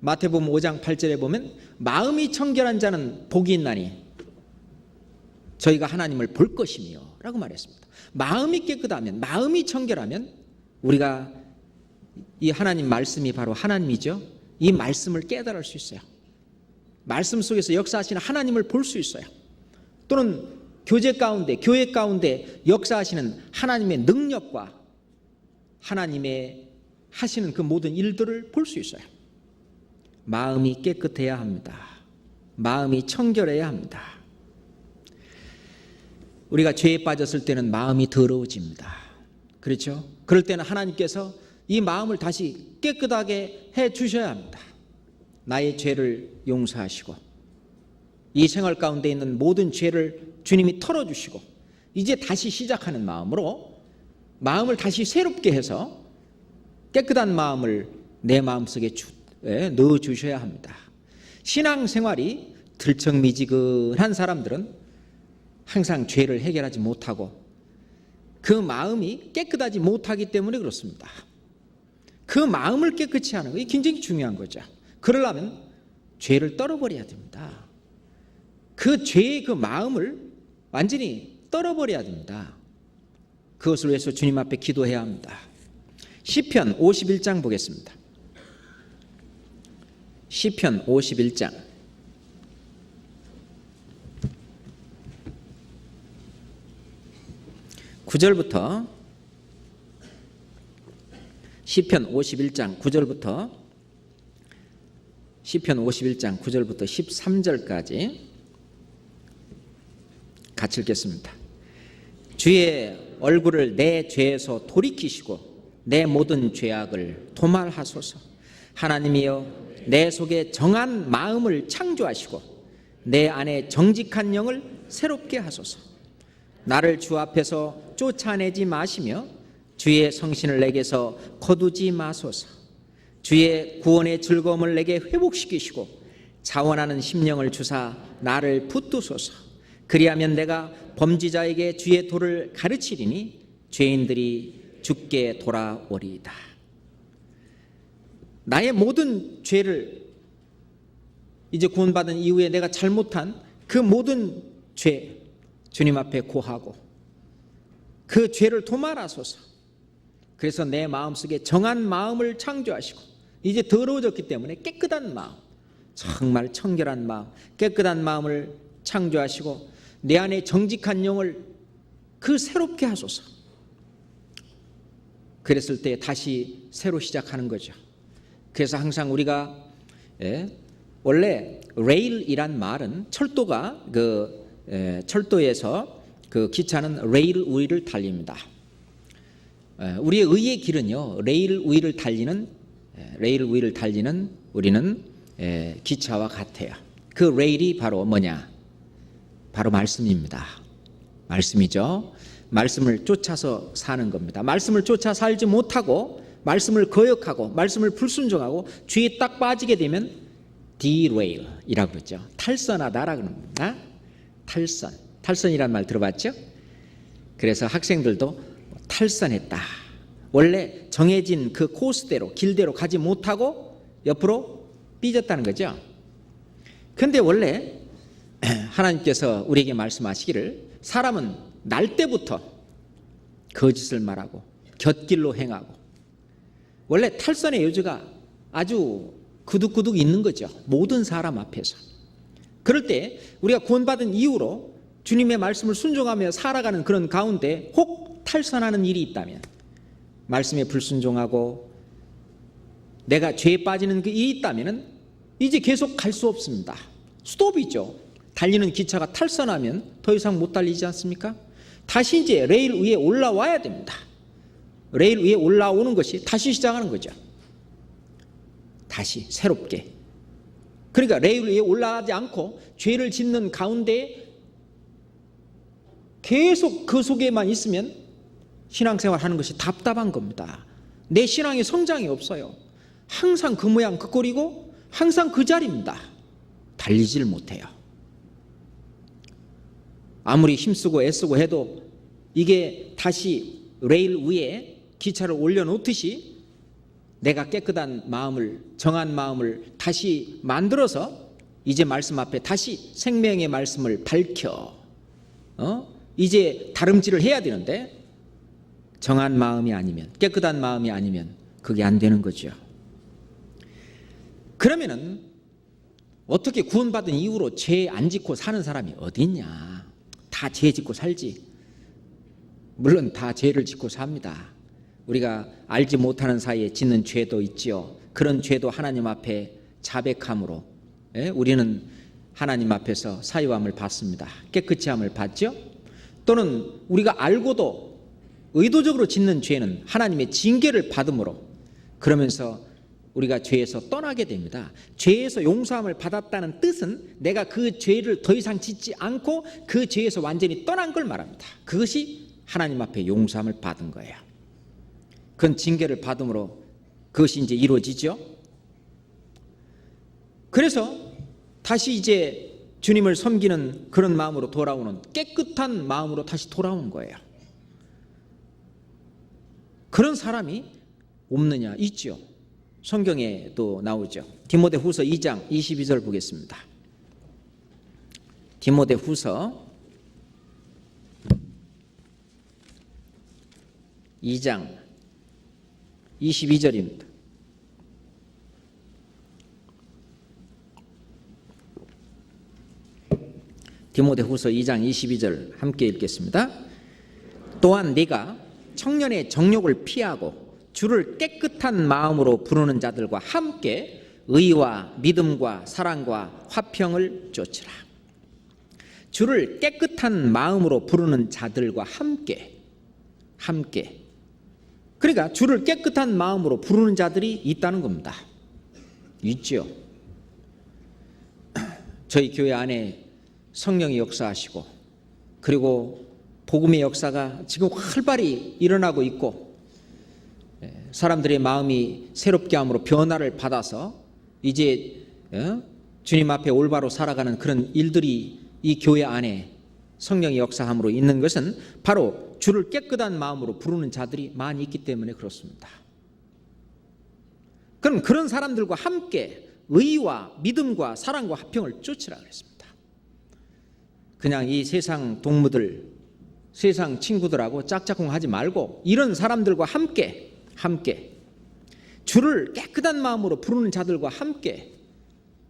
마태복음 5장 8절에 보면 마음이 청결한 자는 복이 있나니 저희가 하나님을 볼 것이며 라고 말했습니다. 마음이 깨끗하면, 마음이 청결하면 우리가 이 하나님 말씀이 바로 하나님이죠. 이 말씀을 깨달을 수 있어요. 말씀 속에서 역사하시는 하나님을 볼 수 있어요. 또는 교제 가운데, 교회 가운데 역사하시는 하나님의 능력과 하나님의 하시는 그 모든 일들을 볼 수 있어요. 마음이 깨끗해야 합니다. 마음이 청결해야 합니다. 우리가 죄에 빠졌을 때는 마음이 더러워집니다. 그렇죠? 그럴 때는 하나님께서 이 마음을 다시 깨끗하게 해 주셔야 합니다. 나의 죄를 용서하시고 이 생활 가운데 있는 모든 죄를 주님이 털어주시고 이제 다시 시작하는 마음으로 마음을 다시 새롭게 해서 깨끗한 마음을 내 마음속에 넣어주셔야 합니다. 신앙생활이 들쩍미지근한 사람들은 항상 죄를 해결하지 못하고 그 마음이 깨끗하지 못하기 때문에 그렇습니다. 그 마음을 깨끗이 하는 것이 굉장히 중요한 거죠. 그러려면 죄를 떨어버려야 됩니다. 그 죄의 그 마음을 완전히 떨어버려야 됩니다. 그것을 위해서 주님 앞에 기도해야 합니다. 시편 51장 보겠습니다. 시편 51장 9절부터 시편 51장 9절부터 시편 51장 9절부터 13절까지 같이 읽겠습니다. 주의 얼굴을 내 죄에서 돌이키시고 내 모든 죄악을 도말하소서. 하나님이여 내 속에 정한 마음을 창조하시고 내 안에 정직한 영을 새롭게 하소서. 나를 주 앞에서 쫓아내지 마시며 주의 성신을 내게서 거두지 마소서. 주의 구원의 즐거움을 내게 회복시키시고 자원하는 심령을 주사 나를 붙드소서. 그리하면 내가 범죄자에게 주의 도를 가르치리니 죄인들이 주께 돌아오리이다. 나의 모든 죄를 이제 구원받은 이후에 내가 잘못한 그 모든 죄 주님 앞에 고하고 그 죄를 도말하소서. 그래서 내 마음속에 정한 마음을 창조하시고 이제 더러워졌기 때문에 깨끗한 마음, 정말 청결한 마음, 깨끗한 마음을 창조하시고 내 안에 정직한 영을 그 새롭게 하소서. 그랬을 때 다시 새로 시작하는 거죠. 그래서 항상 우리가 원래 레일이란 말은 철도가 철도에서 그 기차는 레일 위를 달립니다. 우리의 의의 길은요 레일 위를 달리는 우리는 기차와 같아요. 그 레일이 바로 뭐냐? 바로 말씀입니다. 말씀이죠. 말씀을 쫓아서 사는 겁니다. 말씀을 쫓아 살지 못하고 말씀을 거역하고 말씀을 불순종하고 죄에 딱 빠지게 되면 derail이라고 그러죠. 탈선하다라고 합니다. 탈선이란 말 들어봤죠? 그래서 학생들도 탈선했다. 원래 정해진 그 코스대로 길대로 가지 못하고 옆으로 삐졌다는 거죠. 그런데 원래 하나님께서 우리에게 말씀하시기를 사람은 날 때부터 거짓을 말하고 곁길로 행하고 원래 탈선의 여지가 아주 구둑구둑 있는 거죠. 모든 사람 앞에서. 그럴 때 우리가 구원받은 이후로 주님의 말씀을 순종하며 살아가는 그런 가운데 혹 탈선하는 일이 있다면 말씀에 불순종하고 내가 죄에 빠지는 그 일이 있다면 이제 계속 갈 수 없습니다. 스톱이죠. 달리는 기차가 탈선하면 더 이상 못 달리지 않습니까? 다시 이제 레일 위에 올라와야 됩니다. 레일 위에 올라오는 것이 다시 시작하는 거죠. 다시 새롭게. 그러니까 레일 위에 올라가지 않고 죄를 짓는 가운데 계속 그 속에만 있으면 신앙생활 하는 것이 답답한 겁니다. 내 신앙의 성장이 없어요. 항상 그 모양 그 꼴이고 항상 그 자리입니다. 달리질 못해요. 아무리 힘쓰고 애쓰고 해도 이게 다시 레일 위에 기차를 올려놓듯이 내가 깨끗한 마음을 정한 마음을 다시 만들어서 이제 말씀 앞에 다시 생명의 말씀을 밝혀 이제 다름질을 해야 되는데 정한 마음이 아니면 깨끗한 마음이 아니면 그게 안 되는 거죠. 그러면은 어떻게 구원받은 이후로 죄 안 짓고 사는 사람이 어디 있냐? 다 죄 짓고 살지. 물론 다 죄를 짓고 삽니다. 우리가 알지 못하는 사이에 짓는 죄도 있지요. 그런 죄도 하나님 앞에 자백함으로 우리는 하나님 앞에서 사유함을 받습니다. 깨끗이함을 받죠. 또는 우리가 알고도 의도적으로 짓는 죄는 하나님의 징계를 받음으로 그러면서 우리가 죄에서 떠나게 됩니다. 죄에서 용서함을 받았다는 뜻은 내가 그 죄를 더 이상 짓지 않고 그 죄에서 완전히 떠난 걸 말합니다. 그것이 하나님 앞에 용서함을 받은 거예요. 그건 징계를 받음으로 그것이 이제 이루어지죠. 그래서 다시 이제 주님을 섬기는 그런 마음으로 돌아오는 깨끗한 마음으로 다시 돌아오는 거예요. 그런 사람이 없느냐? 있죠. 성경에도 나오죠. 디모데후서 2장 22절 보겠습니다. 디모데후서 2장 22절입니다. 디모데후서 2장 22절 함께 읽겠습니다. 또한 네가 청년의 정욕을 피하고 주를 깨끗한 마음으로 부르는 자들과 함께 의와 믿음과 사랑과 화평을 쫓으라. 주를 깨끗한 마음으로 부르는 자들과 함께. 그러니까 주를 깨끗한 마음으로 부르는 자들이 있다는 겁니다. 있죠. 저희 교회 안에 성령이 역사하시고, 그리고 복음의 역사가 지금 활발히 일어나고 있고, 사람들의 마음이 새롭게 함으로 변화를 받아서 이제 주님 앞에 올바로 살아가는 그런 일들이 이 교회 안에 성령의 역사함으로 있는 것은 바로 주를 깨끗한 마음으로 부르는 자들이 많이 있기 때문에 그렇습니다. 그럼 그런 사람들과 함께 의와 믿음과 사랑과 화평을 쫓으라 그랬습니다. 그냥 이 세상 동무들, 세상 친구들하고 짝짝꿍하지 말고 이런 사람들과 함께 주를 깨끗한 마음으로 부르는 자들과 함께,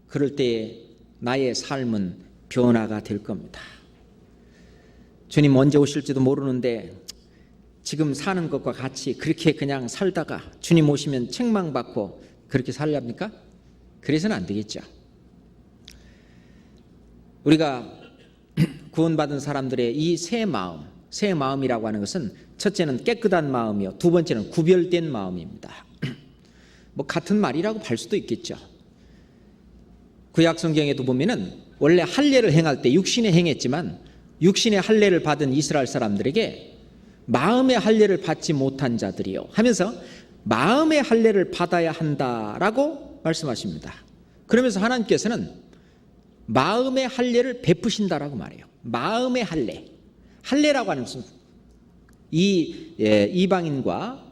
그럴 때에 나의 삶은 변화가 될 겁니다. 주님 언제 오실지도 모르는데 지금 사는 것과 같이 그렇게 그냥 살다가 주님 오시면 책망받고 그렇게 살랍니까? 그래서는 안 되겠죠. 우리가 구원받은 사람들의 이 새 마음이라고 하는 것은 첫째는 깨끗한 마음이요, 두 번째는 구별된 마음입니다. 뭐 같은 말이라고 할 수도 있겠죠. 구약 성경에도 보면은 원래 할례를 행할 때 육신에 행했지만 육신의 할례를 받은 이스라엘 사람들에게 마음의 할례를 받지 못한 자들이요 하면서 마음의 할례를 받아야 한다라고 말씀하십니다. 그러면서 하나님께서는 마음의 할례를 베푸신다라고 말해요. 마음의 할례라고 하는 것은 이방인과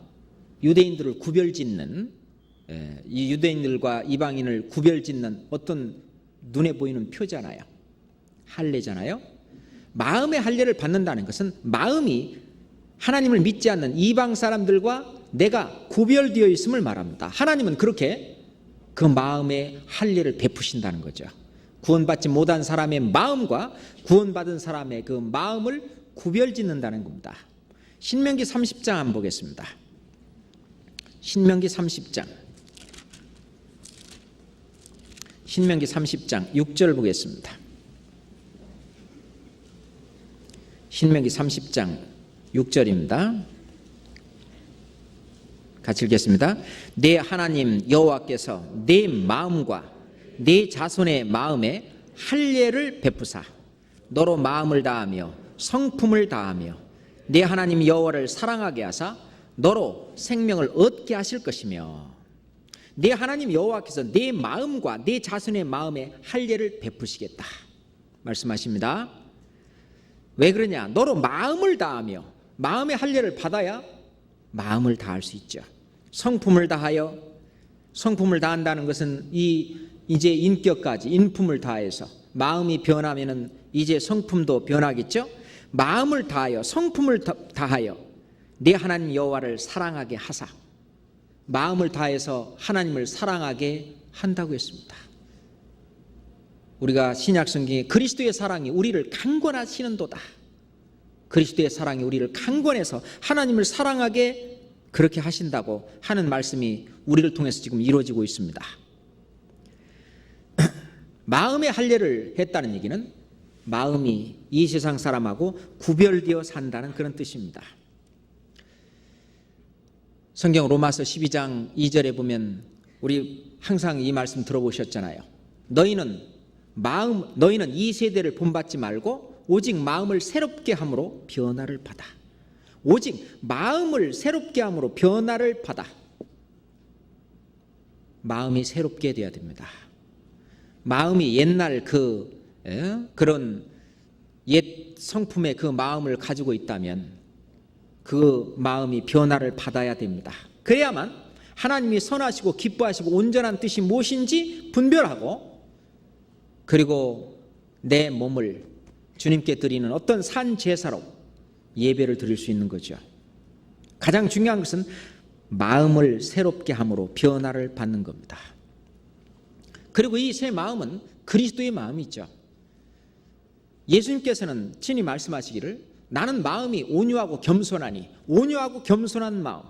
유대인들을 구별짓는, 이 유대인들과 이방인을 구별짓는 어떤 눈에 보이는 표잖아요. 할례잖아요. 마음의 할례를 받는다는 것은 마음이 하나님을 믿지 않는 이방 사람들과 내가 구별되어 있음을 말합니다. 하나님은 그렇게 그 마음의 할례를 베푸신다는 거죠. 구원받지 못한 사람의 마음과 구원받은 사람의 그 마음을 구별짓는다는 겁니다. 신명기 30장 한번 보겠습니다. 신명기 30장 6절 보겠습니다. 신명기 30장 6절입니다. 같이 읽겠습니다. 내 하나님 여호와께서 내 마음과 내 자손의 마음에 할례를 베푸사 너로 마음을 다하며 성품을 다하며 내 하나님 여호와를 사랑하게 하사 너로 생명을 얻게 하실 것이며, 내 하나님 여호와께서 내 마음과 내 자손의 마음에 할례를 베푸시겠다 말씀하십니다. 왜 그러냐? 너로 마음을 다하며, 마음의 할례를 받아야 마음을 다할 수 있죠. 성품을 다하여, 성품을 다한다는 것은 이제 인격까지 인품을 다해서 마음이 변하면은 이제 성품도 변하겠죠. 마음을 다하여 성품을 다하여 내 하나님 여호와를 사랑하게 하사, 마음을 다해서 하나님을 사랑하게 한다고 했습니다. 우리가 신약 성경에 그리스도의 사랑이 우리를 강권하시는도다, 그리스도의 사랑이 우리를 강권해서 하나님을 사랑하게 그렇게 하신다고 하는 말씀이 우리를 통해서 지금 이루어지고 있습니다. 마음의 할례를 했다는 얘기는 마음이 이 세상 사람하고 구별되어 산다는 그런 뜻입니다. 성경 로마서 12장 2절에 보면 우리 항상 이 말씀 들어보셨잖아요. 너희는 이 세대를 본받지 말고 오직 마음을 새롭게 함으로 변화를 받아. 오직 마음을 새롭게 함으로 변화를 받아. 마음이 새롭게 되어야 됩니다. 마음이 옛날 그런 옛 성품의 그 마음을 가지고 있다면 그 마음이 변화를 받아야 됩니다. 그래야만 하나님이 선하시고 기뻐하시고 온전한 뜻이 무엇인지 분별하고, 그리고 내 몸을 주님께 드리는 어떤 산 제사로 예배를 드릴 수 있는 거죠. 가장 중요한 것은 마음을 새롭게 함으로 변화를 받는 겁니다. 그리고 이 새 마음은 그리스도의 마음이죠. 예수님께서는 친히 말씀하시기를 나는 마음이 온유하고 겸손하니, 온유하고 겸손한 마음,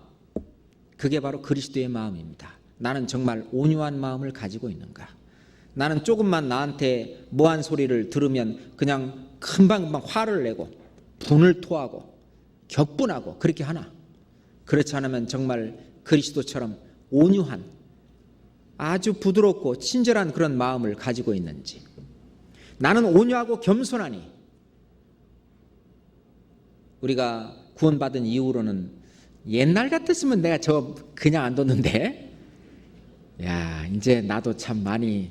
그게 바로 그리스도의 마음입니다. 나는 정말 온유한 마음을 가지고 있는가? 나는 조금만 나한테 뭐한 소리를 들으면 그냥 금방 화를 내고 분을 토하고 격분하고 그렇게 하나? 그렇지 않으면 정말 그리스도처럼 온유한, 아주 부드럽고 친절한 그런 마음을 가지고 있는지. 나는 온유하고 겸손하니, 우리가 구원받은 이후로는 옛날 같았으면 내가 저 그냥 안 뒀는데, 야 이제 나도 참 많이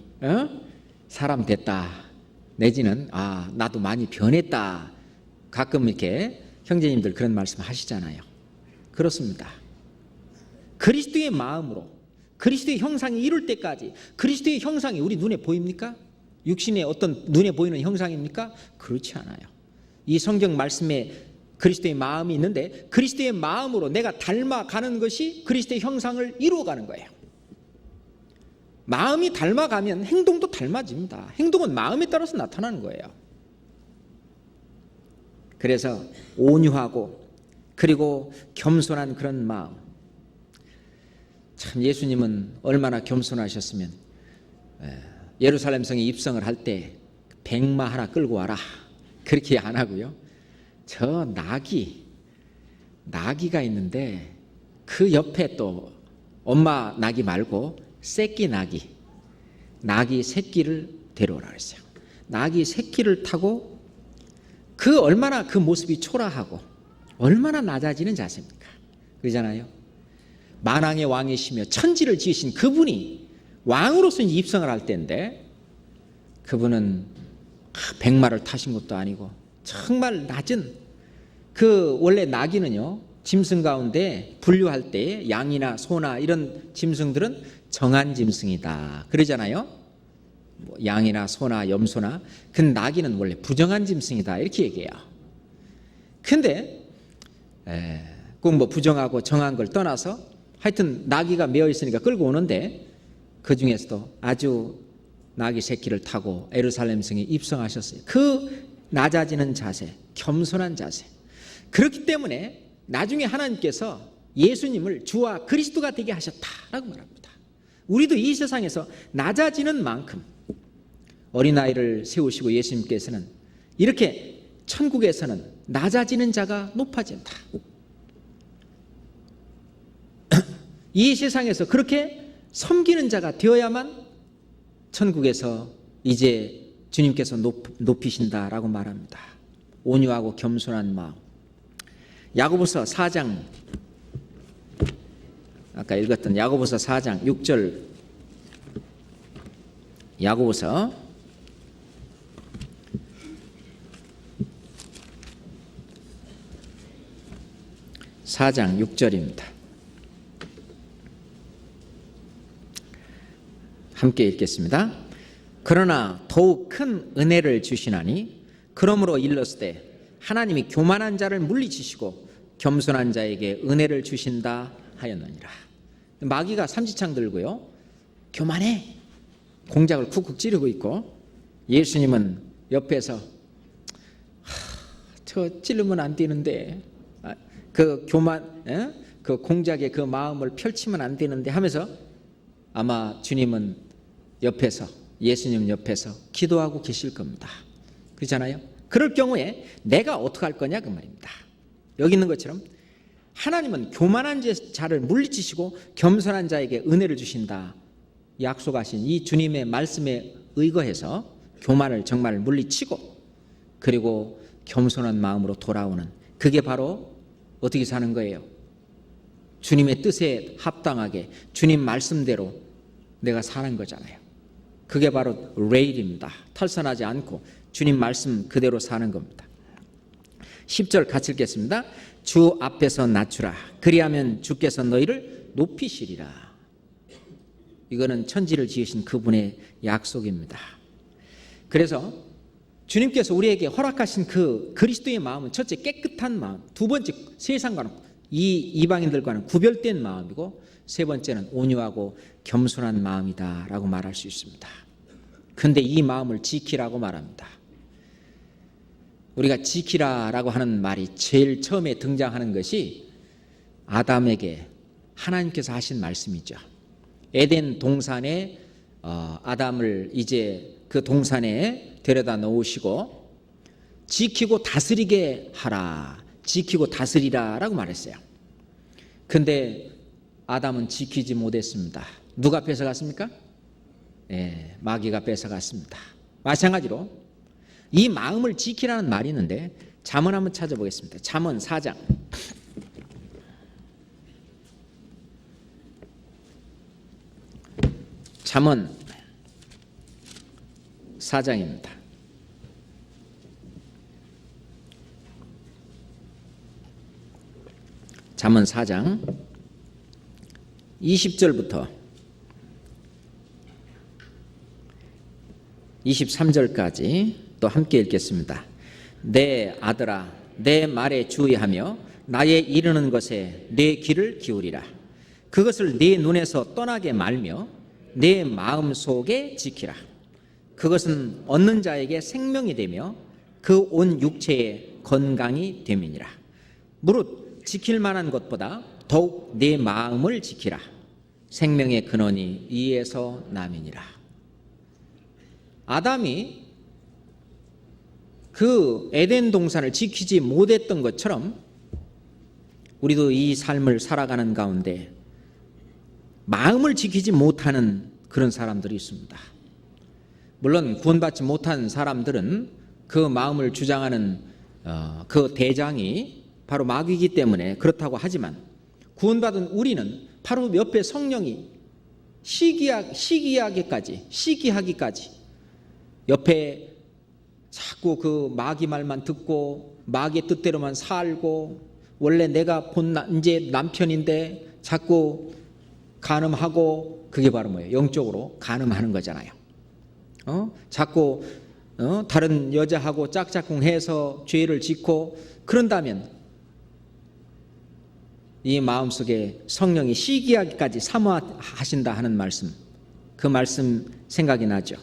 사람 됐다, 내지는 나도 많이 변했다, 가끔 이렇게 형제님들 그런 말씀 하시잖아요. 그렇습니다. 그리스도의 마음으로 그리스도의 형상이 이룰 때까지, 그리스도의 형상이 우리 눈에 보입니까? 육신의 어떤 눈에 보이는 형상입니까? 그렇지 않아요. 이 성경 말씀에 그리스도의 마음이 있는데, 그리스도의 마음으로 내가 닮아가는 것이 그리스도의 형상을 이루어가는 거예요. 마음이 닮아가면 행동도 닮아집니다. 행동은 마음에 따라서 나타나는 거예요. 그래서 온유하고 그리고 겸손한 그런 마음. 참 예수님은 얼마나 겸손하셨으면 예루살렘 성에 입성을 할 때 백마 하나 끌고 와라 그렇게 안 하고요, 저 나귀가 있는데 그 옆에 또 엄마 나귀 말고 새끼 나귀 새끼를 데려오라 그랬어요. 나귀 새끼를 타고, 그 얼마나 그 모습이 초라하고 얼마나 낮아지는 자세입니까? 그러잖아요. 만왕의 왕이시며 천지를 지으신 그분이 왕으로서 입성을 할 때인데, 그분은 백마를 타신 것도 아니고 정말 낮은, 그 원래 나귀는요 짐승 가운데 분류할 때 양이나 소나 이런 짐승들은 정한 짐승이다 그러잖아요. 양이나 소나 염소나. 그 나귀는 원래 부정한 짐승이다 이렇게 얘기해요. 근데 꼭 뭐 부정하고 정한 걸 떠나서 하여튼 나귀가 메어 있으니까 끌고 오는데, 그 중에서도 아주 나귀 새끼를 타고 예루살렘 성에 입성하셨어요. 그 낮아지는 자세, 겸손한 자세. 그렇기 때문에 나중에 하나님께서 예수님을 주와 그리스도가 되게 하셨다라고 말합니다. 우리도 이 세상에서 낮아지는 만큼 어린아이를 세우시고 예수님께서는 이렇게 천국에서는 낮아지는 자가 높아진다. 이 세상에서 그렇게 섬기는 자가 되어야만 천국에서 이제 주님께서 높이신다라고 말합니다. 온유하고 겸손한 마음. 야고보서 4장, 아까 읽었던 야고보서 4장 6절, 야고보서 4장 6절입니다. 함께 읽겠습니다. 그러나 더욱 큰 은혜를 주시나니 그러므로 일렀으되 하나님이 교만한 자를 물리치시고 겸손한 자에게 은혜를 주신다 하였느니라. 마귀가 삼지창 들고요, 교만해 공작을 쿡쿡 찌르고 있고, 예수님은 옆에서 저 찌르면 안 되는데, 그 교만, 그 공작의 그 마음을 펼치면 안 되는데 하면서 아마 주님은 옆에서, 예수님 옆에서 기도하고 계실 겁니다. 그렇잖아요. 그럴 경우에 내가 어떻게 할 거냐 그 말입니다. 여기 있는 것처럼 하나님은 교만한 자를 물리치시고 겸손한 자에게 은혜를 주신다 약속하신 이 주님의 말씀에 의거해서 교만을 정말 물리치고, 그리고 겸손한 마음으로 돌아오는, 그게 바로 어떻게 사는 거예요? 주님의 뜻에 합당하게 주님 말씀대로 내가 사는 거잖아요. 그게 바로 레일입니다. 탈선하지 않고 주님 말씀 그대로 사는 겁니다. 10절 같이 읽겠습니다. 주 앞에서 낮추라. 그리하면 주께서 너희를 높이시리라. 이거는 천지를 지으신 그분의 약속입니다. 그래서 주님께서 우리에게 허락하신 그 그리스도의 마음은 첫째 깨끗한 마음, 두 번째 세상과는 이방인들과는 구별된 마음이고, 세 번째는 온유하고 겸손한 마음이다라고 말할 수 있습니다. 그런데 이 마음을 지키라고 말합니다. 우리가 지키라라고 하는 말이 제일 처음에 등장하는 것이 아담에게 하나님께서 하신 말씀이죠. 에덴 동산에 아담을 이제 그 동산에 데려다 놓으시고 지키고 다스리게 하라, 지키고 다스리라라고 말했어요. 근데 아담은 지키지 못했습니다. 누가 뺏어갔습니까? 마귀가 뺏어갔습니다. 마찬가지로 이 마음을 지키라는 말이 있는데 잠언 한번 찾아보겠습니다. 잠언 4장. 잠언 4장입니다. 잠언 4장 20절부터 23절까지 또 함께 읽겠습니다. 내 아들아, 내 말에 주의하며 나의 이르는 것에 내 귀를 기울이라. 그것을 네 눈에서 떠나게 말며 내 마음 속에 지키라. 그것은 얻는 자에게 생명이 되며 그 온 육체에 건강이 됨이니라. 무릇 지킬 만한 것보다 더욱 내 마음을 지키라. 생명의 근원이 이에서 남이니라. 아담이 그 에덴 동산을 지키지 못했던 것처럼 우리도 이 삶을 살아가는 가운데 마음을 지키지 못하는 그런 사람들이 있습니다. 물론 구원받지 못한 사람들은 그 마음을 주장하는 그 대장이 바로 마귀이기 때문에 그렇다고 하지만, 구원받은 우리는 바로 옆에 성령이 시기하기까지 옆에 자꾸 그 마귀 말만 듣고 마귀의 뜻대로만 살고, 원래 내가 이제 남편인데 자꾸 간음하고, 그게 바로 뭐예요? 영적으로 간음하는 거잖아요. 자꾸 다른 여자하고 짝짝꿍해서 죄를 짓고 그런다면 이 마음속에 성령이 시기하기까지 사모하신다 하는 말씀, 그 말씀 생각이 나죠.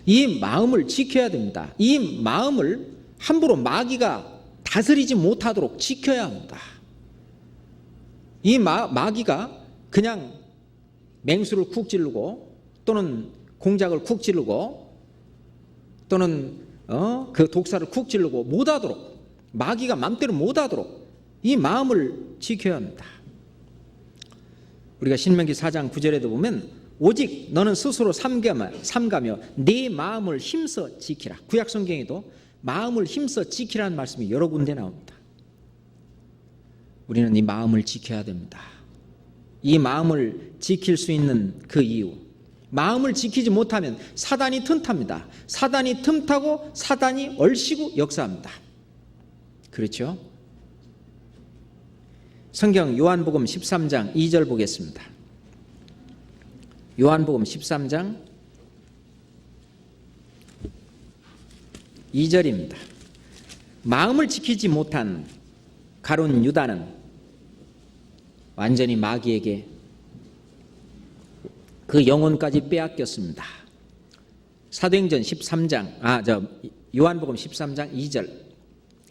이 마음을 지켜야 됩니다. 이 마음을 함부로 마귀가 다스리지 못하도록 지켜야 합니다. 이 마귀가 그냥 맹수를 쿡 찌르고 또는 공작을 쿡 찌르고 또는 그 독사를 쿡 찌르고 못하도록, 마귀가 마음대로 못하도록 이 마음을 지켜야 합니다. 우리가 신명기 4장 9절에도 보면 오직 너는 스스로 삼가며 네 마음을 힘써 지키라. 구약 성경에도 마음을 힘써 지키라는 말씀이 여러 군데 나옵니다. 우리는 이 마음을 지켜야 됩니다. 이 마음을 지킬 수 있는 그 이유, 마음을 지키지 못하면 사단이 틈탑니다. 사단이 틈타고 사단이 얼씨구 역사합니다. 그렇죠? 성경 요한복음 13장 2절 보겠습니다. 요한복음 13장 2절입니다. 마음을 지키지 못한 가룟 유다는 완전히 마귀에게 그 영혼까지 빼앗겼습니다. 사도행전 13장, 요한복음 13장 2절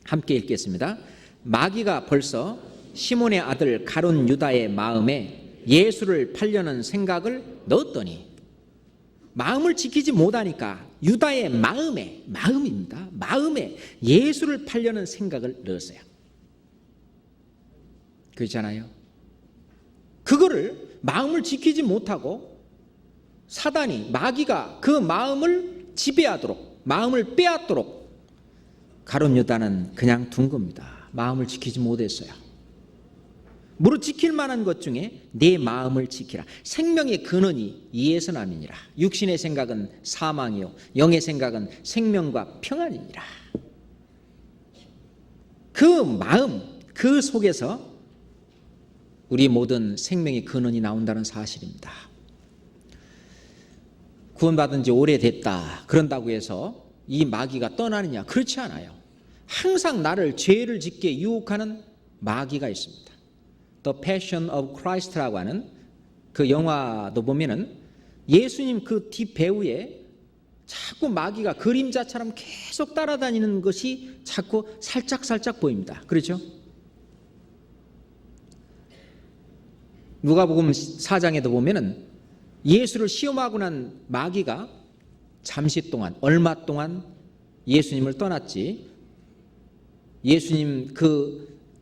함께 읽겠습니다. 마귀가 벌써 시몬의 아들 가룟 유다의 마음에 예수를 팔려는 생각을 넣었더니, 마음을 지키지 못하니까 유다의 마음입니다. 마음에 예수를 팔려는 생각을 넣었어요. 그렇잖아요. 그거를 마음을 지키지 못하고 사단이, 마귀가 그 마음을 지배하도록, 마음을 빼앗도록 가룟 유다는 그냥 둔 겁니다. 마음을 지키지 못했어요. 무릇 지킬 만한 것 중에 내 마음을 지키라. 생명의 근원이 이에서 남이니라. 육신의 생각은 사망이요 영의 생각은 생명과 평안이니라. 그 마음, 그 속에서 우리 모든 생명의 근원이 나온다는 사실입니다. 구원받은 지 오래됐다 그런다고 해서 이 마귀가 떠나느냐? 그렇지 않아요. 항상 나를 죄를 짓게 유혹하는 마귀가 있습니다. The Passion of Christ라고 하는 그 영화도 보면은 예수님 그 뒷배우에 자꾸 마귀가 그림자처럼 계속 따라다니는 것이 자꾸 살짝 보입니다. 그렇죠? 누가복음 4장에도 보면은 예수를 시험하고 난 마귀가 잠시 동안, 얼마 동안 예수님을 떠났지, 예수님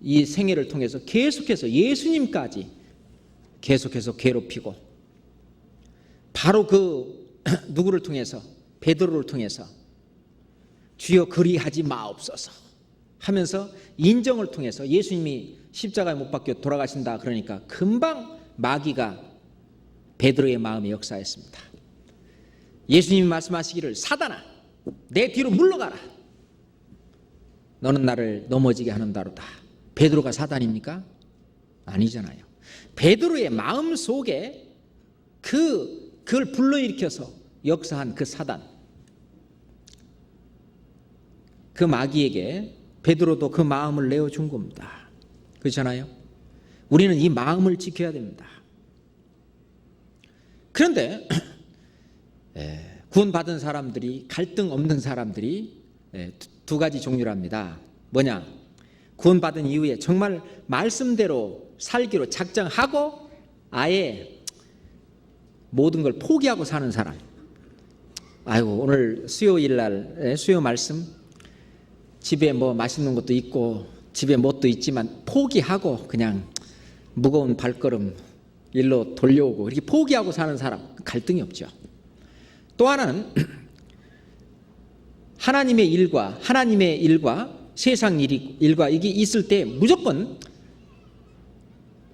이 생애를 통해서 계속해서 예수님까지 계속해서 괴롭히고, 바로 누구를 통해서, 베드로를 통해서 주여 그리하지 마옵소서 하면서 인정을 통해서 예수님이 십자가에 못 박혀 돌아가신다 그러니까 금방 마귀가 베드로의 마음에 역사했습니다. 예수님이 말씀하시기를 사단아 내 뒤로 물러가라. 너는 나를 넘어지게 하는다로다. 베드로가 사단입니까? 아니잖아요. 베드로의 마음 속에 그걸 불러일으켜서 역사한 그 사단, 그 마귀에게 베드로도 그 마음을 내어준 겁니다. 그렇잖아요. 우리는 이 마음을 지켜야 됩니다. 그런데 구원받은 사람들이, 갈등 없는 사람들이 두 가지 종류랍니다. 뭐냐? 구원받은 이후에 정말 말씀대로 살기로 작정하고 아예 모든 걸 포기하고 사는 사람. 아이고, 오늘 수요일 날 수요 말씀, 집에 뭐 맛있는 것도 있고 집에 뭣도 있지만 포기하고 그냥 무거운 발걸음 일로 돌려오고 이렇게 포기하고 사는 사람, 갈등이 없죠. 또 하나는 하나님의 일과 세상 일과 이게 있을 때 무조건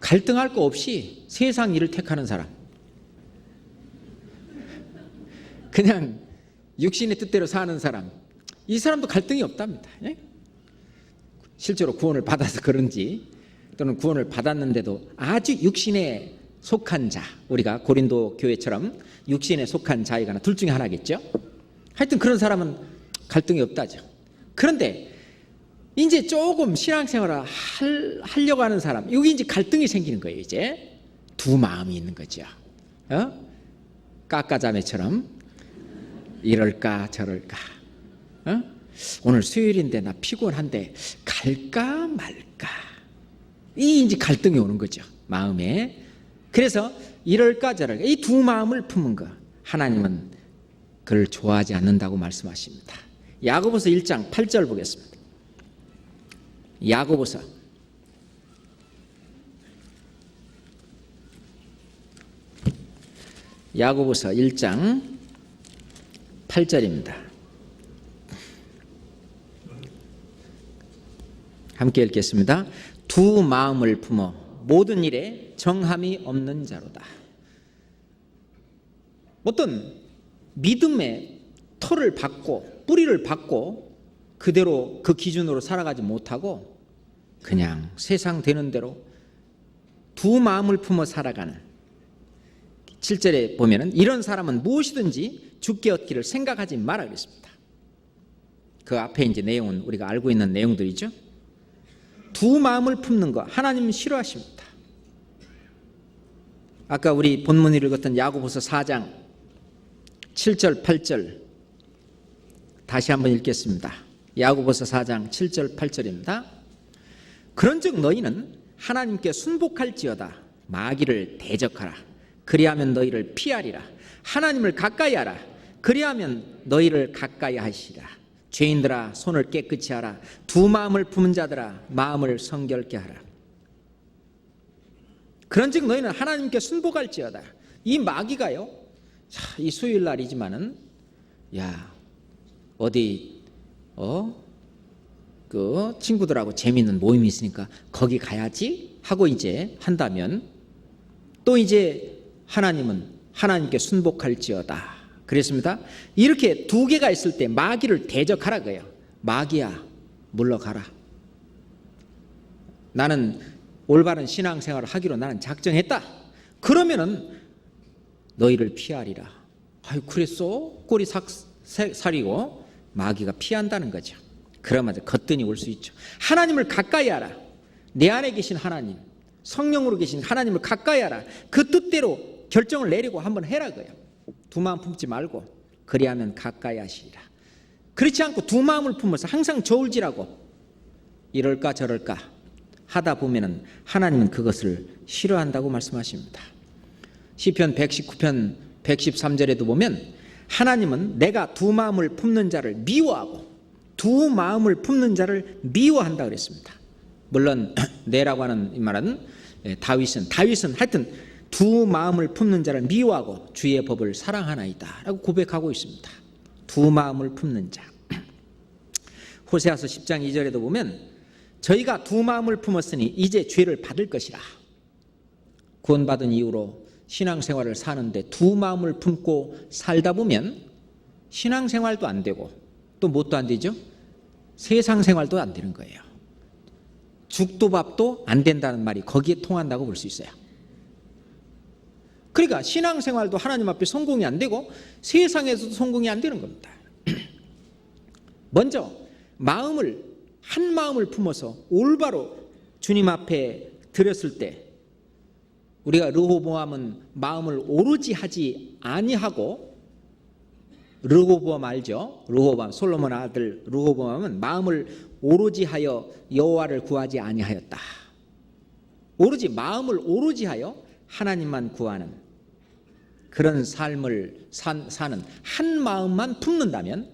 갈등할 거 없이 세상 일을 택하는 사람, 그냥 육신의 뜻대로 사는 사람, 이 사람도 갈등이 없답니다. 실제로 구원을 받아서 그런지 또는 구원을 받았는데도 아주 육신에 속한 자, 우리가 고린도 교회처럼 육신에 속한 자이거나 둘 중에 하나겠죠. 하여튼 그런 사람은 갈등이 없다죠. 그런데 이제 조금 신앙생활을 하려고 하는 사람, 여기 이제 갈등이 생기는 거예요. 이제 두 마음이 있는 거죠. 까까자매처럼 이럴까 저럴까. 오늘 수요일인데 나 피곤한데 갈까 말까. 이 이제 갈등이 오는 거죠, 마음에. 그래서 이럴까 저럴까 이 두 마음을 품은 거, 하나님은 그를 좋아하지 않는다고 말씀하십니다. 야고보서 1장 8절 보겠습니다. 야고보서 1장 8절입니다. 함께 읽겠습니다. 두 마음을 품어 모든 일에 정함이 없는 자로다. 어떤 믿음의 터를 받고 뿌리를 받고 그대로 그 기준으로 살아가지 못하고 그냥 세상 되는 대로 두 마음을 품어 살아가는, 7절에 보면은 이런 사람은 무엇이든지 죽게 얻기를 생각하지 마라 그랬습니다. 그 앞에 이제 내용은 우리가 알고 있는 내용들이죠. 두 마음을 품는 거 하나님은 싫어하십니다. 아까 우리 본문을 읽었던 야고보서 4장 7절 8절 다시 한번 읽겠습니다. 야고보서 4장 7절 8절입니다. 그런즉 너희는 하나님께 순복할지어다. 마귀를 대적하라. 그리하면 너희를 피하리라. 하나님을 가까이 하라. 그리하면 너희를 가까이 하시리라. 죄인들아 손을 깨끗이 하라. 두 마음을 품은 자들아 마음을 성결케 하라. 그런즉 너희는 하나님께 순복할지어다. 이 마귀가요, 이 수요일 날이지만은 어디 그 친구들하고 재미있는 모임이 있으니까 거기 가야지 하고 이제 한다면 또 이제 하나님은 하나님께 순복할지어다 그랬습니다. 이렇게 두 개가 있을 때 마귀를 대적하라 그래요. 마귀야 물러가라. 나는 올바른 신앙생활을 하기로 나는 작정했다. 그러면은 너희를 피하리라. 아유, 그랬어? 꼬리 사리고 마귀가 피한다는 거죠. 그러면 거뜬히 올 수 있죠. 하나님을 가까이 하라. 내 안에 계신 하나님, 성령으로 계신 하나님을 가까이 하라. 그 뜻대로 결정을 내리고 한번 해라 거예요. 두 마음 품지 말고 그리하면 가까이 하시리라. 그렇지 않고 두 마음을 품어서 항상 저울질하고 이럴까 저럴까 하다 보면은 하나님은 그것을 싫어한다고 말씀하십니다. 시편 119편 113절에도 보면 하나님은 내가 두 마음을 품는 자를 미워하고 두 마음을 품는 자를 미워한다 그랬습니다. 물론 내라고 하는 이 말은 다윗은 하여튼 두 마음을 품는 자를 미워하고 주의 법을 사랑하나이다 라고 고백하고 있습니다. 두 마음을 품는 자. 호세아서 10장 2절에도 보면 저희가 두 마음을 품었으니 이제 죄를 받을 것이라. 구원받은 이후로 신앙생활을 사는데 두 마음을 품고 살다 보면 신앙생활도 안 되고 또 뭣도 안 되죠? 세상생활도 안 되는 거예요. 죽도 밥도 안 된다는 말이 거기에 통한다고 볼 수 있어요. 그러니까 신앙생활도 하나님 앞에 성공이 안 되고 세상에서도 성공이 안 되는 겁니다. 먼저 한 마음을 품어서 올바로 주님 앞에 드렸을 때 우리가 르호보암은 마음을 오로지 하지 아니하고 르호보암 알죠? 르호보암 솔로몬 아들 르호보암은 마음을 오로지 하여 여호와를 구하지 아니하였다. 오로지 마음을 오로지 하여 하나님만 구하는 그런 삶을 사는 한 마음만 품는다면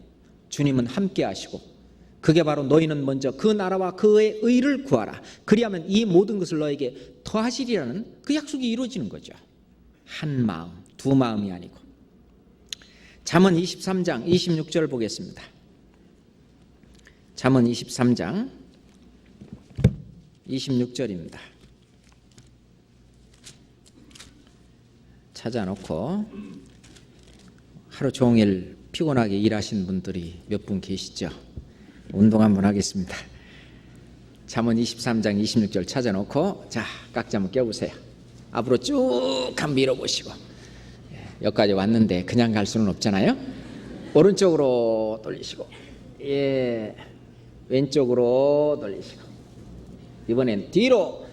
주님은 함께 하시고 그게 바로 너희는 먼저 그 나라와 그의 의를 구하라. 그리하면 이 모든 것을 너에게 더하시리라는 그 약속이 이루어지는 거죠. 한 마음, 두 마음이 아니고. 잠언 23장 26절 보겠습니다. 잠언 23장 26절입니다. 찾아놓고 하루 종일 피곤하게 일하신 분들이 몇 분 계시죠? 운동 한번 하겠습니다. 잠언 23장 26절 찾아놓고 자, 각자 한번 껴보세요. 앞으로 쭉 한번 밀어보시고 여기까지 왔는데 그냥 갈 수는 없잖아요. 오른쪽으로 돌리시고 왼쪽으로 돌리시고 이번엔 뒤로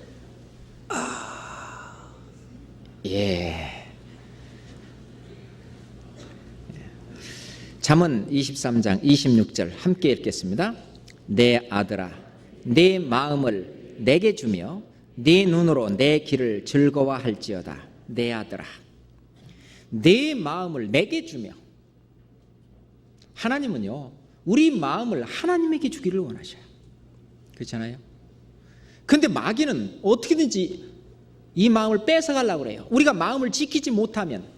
잠언 23장 26절 함께 읽겠습니다. 내 아들아 내 마음을 내게 주며 네 눈으로 내 길을 즐거워할지어다. 내 아들아 내 마음을 내게 주며 하나님은요 우리 마음을 하나님에게 주기를 원하셔요. 그렇잖아요. 그런데 마귀는 어떻게든지 이 마음을 뺏어가려고 그래요. 우리가 마음을 지키지 못하면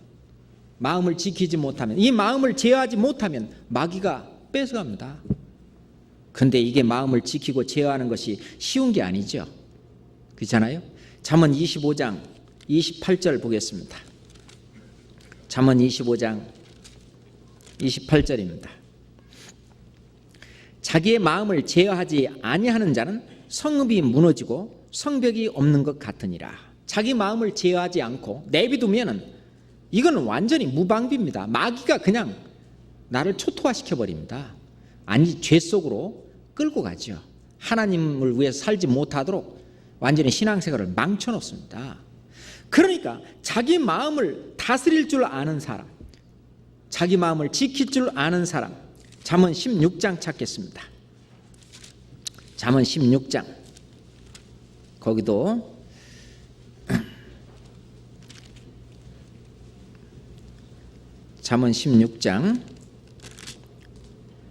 이 마음을 제어하지 못하면 마귀가 뺏어갑니다. 그런데 이게 마음을 지키고 제어하는 것이 쉬운 게 아니죠. 그렇잖아요. 잠언 25장 28절 보겠습니다. 잠언 25장 28절입니다. 자기의 마음을 제어하지 아니하는 자는 성읍이 무너지고 성벽이 없는 것 같으니라. 자기 마음을 제어하지 않고 내비두면은 이건 완전히 무방비입니다. 마귀가 그냥 나를 초토화시켜버립니다. 아니 죄 속으로 끌고 가죠. 하나님을 위해서 살지 못하도록 완전히 신앙생활을 망쳐놓습니다. 그러니까 자기 마음을 다스릴 줄 아는 사람, 자기 마음을 지킬 줄 아는 사람, 잠언 16장 찾겠습니다. 잠언 16장 거기도 잠언 16장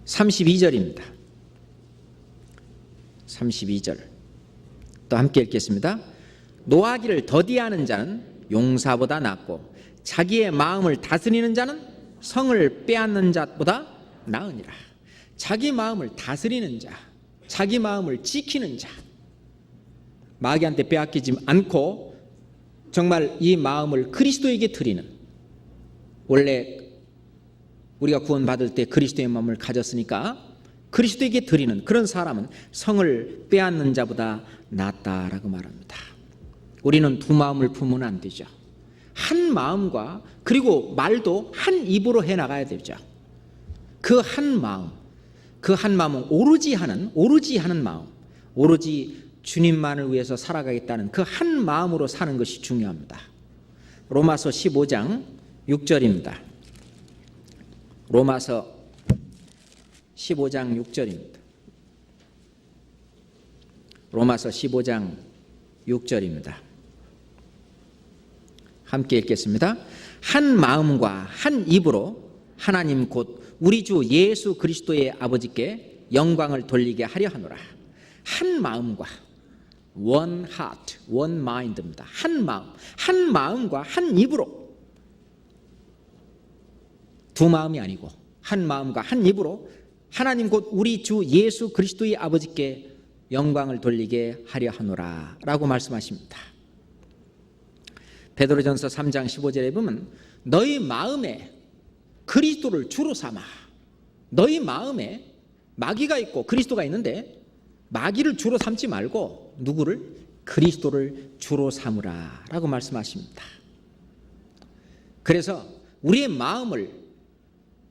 32절입니다. 32절 또 함께 읽겠습니다. 노하기를 더디하는 자는 용사보다 낫고 자기의 마음을 다스리는 자는 성을 빼앗는 자보다 나으니라. 자기 마음을 다스리는 자, 자기 마음을 지키는 자, 마귀한테 빼앗기지 않고 정말 이 마음을 그리스도에게 드리는, 원래 우리가 구원받을 때 그리스도의 마음을 가졌으니까 그리스도에게 드리는 그런 사람은 성을 빼앗는 자보다 낫다라고 말합니다. 우리는 두 마음을 품으면 안 되죠. 한 마음과 그리고 말도 한 입으로 해나가야 되죠. 그 한 마음은 오로지 하는 마음, 오로지 주님만을 위해서 살아가겠다는 그 한 마음으로 사는 것이 중요합니다. 로마서 15장 6절입니다. 로마서 15장 6절입니다. 로마서 15장 6절입니다. 함께 읽겠습니다. 한 마음과 한 입으로 하나님 곧 우리 주 예수 그리스도의 아버지께 영광을 돌리게 하려 하노라. 한 마음과 one heart, one mind입니다. 한 마음과 한 입으로, 두 마음이 아니고 한 마음과 한 입으로 하나님 곧 우리 주 예수 그리스도의 아버지께 영광을 돌리게 하려 하노라 라고 말씀하십니다. 베드로전서 3장 15절에 보면 너희 마음에 그리스도를 주로 삼아. 너희 마음에 마귀가 있고 그리스도가 있는데 마귀를 주로 삼지 말고 누구를? 그리스도를 주로 삼으라 라고 말씀하십니다. 그래서 우리의 마음을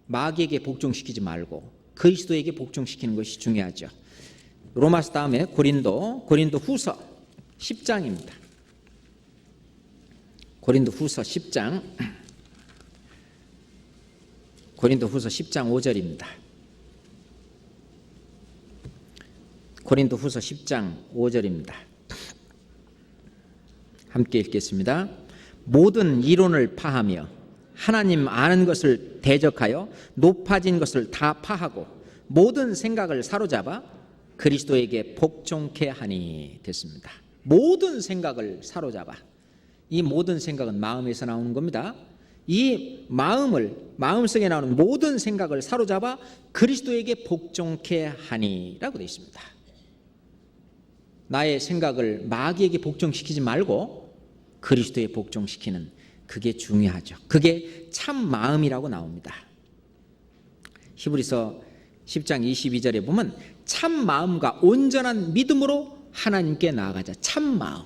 마귀에게 복종시키지 말고 그리스도에게 복종시키는 것이 중요하죠. 로마서 다음에 고린도 후서 10장입니다. 고린도 후서 10장 5절입니다. 고린도 후서 10장 5절입니다. 함께 읽겠습니다. 모든 이론을 파하며 하나님 아는 것을 대적하여 높아진 것을 다 파하고 모든 생각을 사로잡아 그리스도에게 복종케 하니 됐습니다. 모든 생각을 사로잡아. 이 모든 생각은 마음에서 나오는 겁니다. 이 마음속에 나오는 모든 생각을 사로잡아 그리스도에게 복종케 하니라고 되어 있습니다. 나의 생각을 마귀에게 복종시키지 말고 그리스도에 복종시키는, 그게 중요하죠. 그게 참 마음이라고 나옵니다. 히브리서 10장 22절에 보면 참 마음과 온전한 믿음으로 하나님께 나아가자. 참 마음,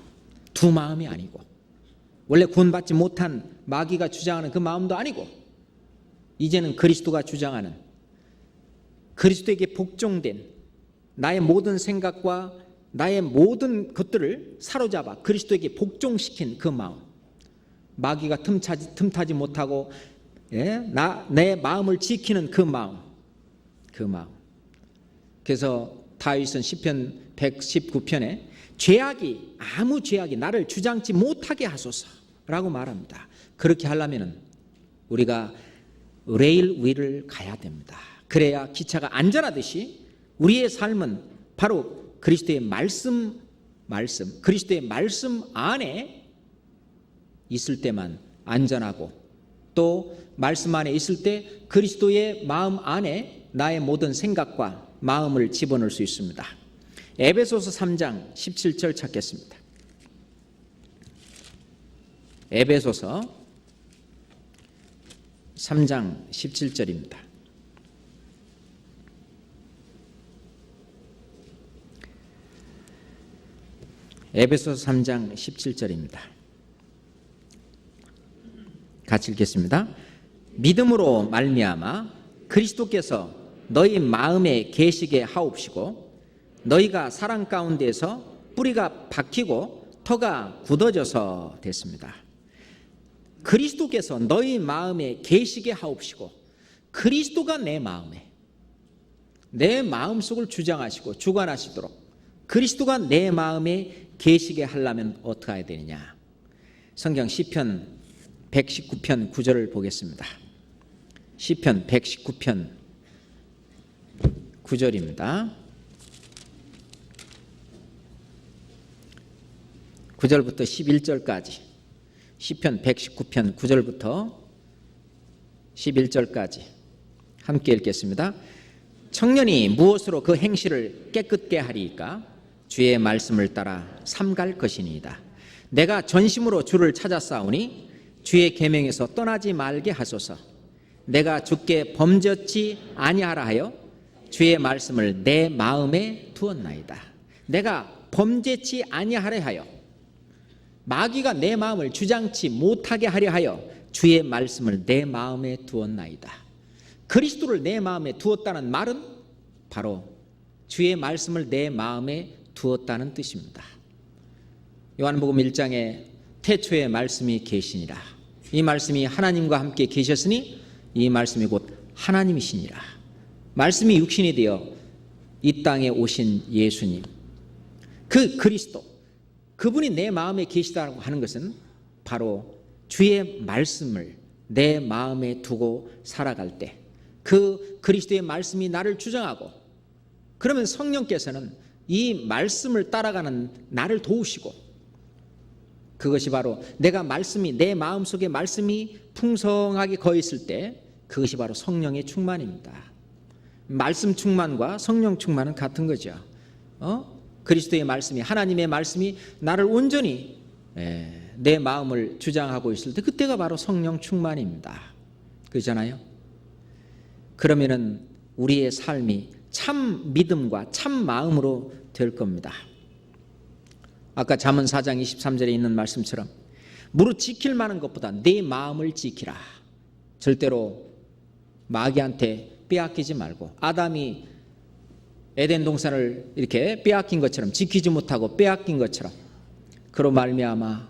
두 마음이 아니고 원래 구원받지 못한 마귀가 주장하는 그 마음도 아니고 이제는 그리스도가 주장하는, 그리스도에게 복종된 나의 모든 생각과 나의 모든 것들을 사로잡아 그리스도에게 복종시킨 그 마음, 마귀가 틈타지 못하고 내 마음을 지키는 그 마음. 그래서 다윗은 시편 119편에 아무 죄악이 나를 주장치 못하게 하소서라고 말합니다. 그렇게 하려면 우리가 레일 위를 가야 됩니다. 그래야 기차가 안전하듯이 우리의 삶은 바로 그리스도의 말씀, 그리스도의 말씀 안에 있을 때만 안전하고, 또 말씀 안에 있을 때 그리스도의 마음 안에 나의 모든 생각과 마음을 집어넣을 수 있습니다. 에베소서 3장 17절 찾겠습니다. 에베소서 3장 17절입니다. 에베소서 3장 17절입니다. 같이 읽겠습니다. 믿음으로 말미암아 그리스도께서 너희 마음에 계시게 하옵시고 너희가 사랑 가운데서 뿌리가 박히고 터가 굳어져서 됐습니다. 그리스도께서 너희 마음에 계시게 하옵시고, 그리스도가 내 마음속을 주장하시고 주관하시도록 그리스도가 내 마음에 계시게 하려면 어떻게 해야 되느냐. 성경 시편 119편 9절을 보겠습니다. 시편 119편 9절입니다. 9절부터 11절까지, 시편 119편 9절부터 11절까지 함께 읽겠습니다. 청년이 무엇으로 그 행실을 깨끗게 하리이까? 주의 말씀을 따라 삼갈 것이니이다. 내가 전심으로 주를 찾았사오니 주의 계명에서 떠나지 말게 하소서. 내가 주께 범죄치 아니하라 하여 주의 말씀을 내 마음에 두었나이다. 내가 범죄치 아니하려 하여, 마귀가 내 마음을 주장치 못하게 하려 하여 주의 말씀을 내 마음에 두었나이다. 그리스도를 내 마음에 두었다는 말은 바로 주의 말씀을 내 마음에 두었다는 뜻입니다. 요한복음 1장에 태초에 말씀이 계시니라. 이 말씀이 하나님과 함께 계셨으니 이 말씀이 곧 하나님이시니라. 말씀이 육신이 되어 이 땅에 오신 예수님, 그 그리스도, 그분이 내 마음에 계시다고 하는 것은 바로 주의 말씀을 내 마음에 두고 살아갈 때 그 그리스도의 말씀이 나를 주장하고, 그러면 성령께서는 이 말씀을 따라가는 나를 도우시고, 그것이 바로 내가 말씀이 내 마음속에 말씀이 풍성하게 거했을 때 그것이 바로 성령의 충만입니다. 말씀 충만과 성령 충만은 같은 거죠. 그리스도의 말씀이, 하나님의 말씀이 나를 온전히 내 마음을 주장하고 있을 때 그때가 바로 성령 충만입니다. 그렇잖아요. 그러면은 우리의 삶이 참 믿음과 참 마음으로 될 겁니다. 아까 잠언 4장 23절에 있는 말씀처럼 무릇 지킬 만한 것보다 내 마음을 지키라. 절대로 마귀한테 빼앗기지 말고, 아담이 에덴 동산을 이렇게 빼앗긴 것처럼, 지키지 못하고 빼앗긴 것처럼, 그로 말미암아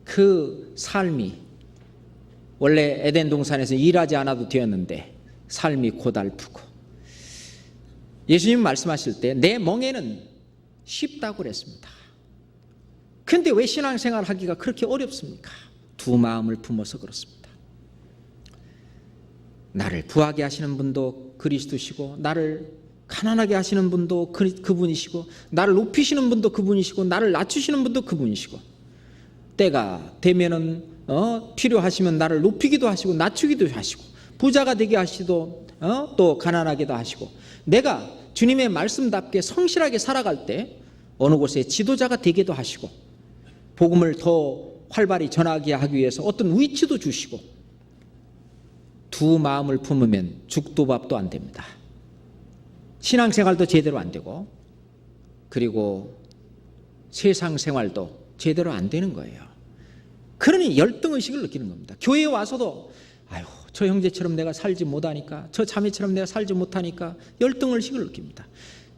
그 삶이, 원래 에덴 동산에서 일하지 않아도 되었는데 삶이 고달프고, 예수님 말씀하실 때 내 멍에는 쉽다고 그랬습니다. 그런데 왜 신앙생활 하기가 그렇게 어렵습니까? 두 마음을 품어서 그렇습니다. 나를 부하게 하시는 분도 그리스도시고, 나를 가난하게 하시는 분도 그분이시고, 나를 높이시는 분도 그분이시고, 나를 낮추시는 분도 그분이시고, 때가 되면은 필요하시면 나를 높이기도 하시고 낮추기도 하시고, 부자가 되게 하시도 또 가난하게도 하시고, 내가 주님의 말씀답게 성실하게 살아갈 때 어느 곳에 지도자가 되게도 하시고, 복음을 더 활발히 전하게 하기 위해서 어떤 위치도 주시고, 두 마음을 품으면 죽도 밥도 안 됩니다. 신앙생활도 제대로 안 되고, 그리고 세상 생활도 제대로 안 되는 거예요. 그러니 열등의식을 느끼는 겁니다. 교회에 와서도 아유, 저 형제처럼 내가 살지 못하니까, 저 자매처럼 내가 살지 못하니까 열등의식을 느낍니다.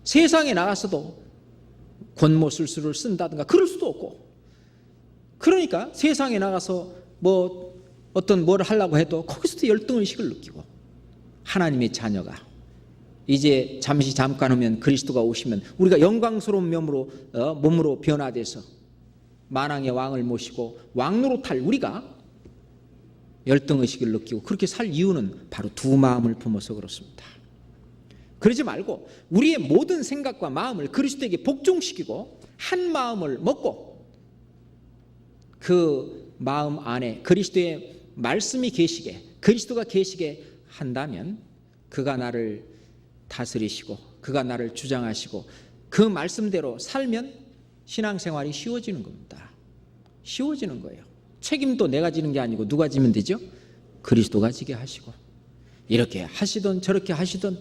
세상에 나가서도 권모술수를 쓴다든가 그럴 수도 없고, 그러니까 세상에 나가서 뭘 하려고 해도 거기서도 열등의식을 느끼고, 하나님의 자녀가 이제 잠깐 후면 그리스도가 오시면 우리가 영광스러운 몸으로 변화돼서 만왕의 왕을 모시고 왕노릇할 우리가 열등의식을 느끼고 그렇게 살 이유는 바로 두 마음을 품어서 그렇습니다. 그러지 말고 우리의 모든 생각과 마음을 그리스도에게 복종시키고 한 마음을 먹고, 그 마음 안에 그리스도의 말씀이 계시게, 그리스도가 계시게 한다면 그가 나를 다스리시고 그가 나를 주장하시고 그 말씀대로 살면 신앙생활이 쉬워지는 겁니다. 쉬워지는 거예요. 책임도 내가 지는 게 아니고 누가 지면 되죠? 그리스도가 지게 하시고, 이렇게 하시던 저렇게 하시던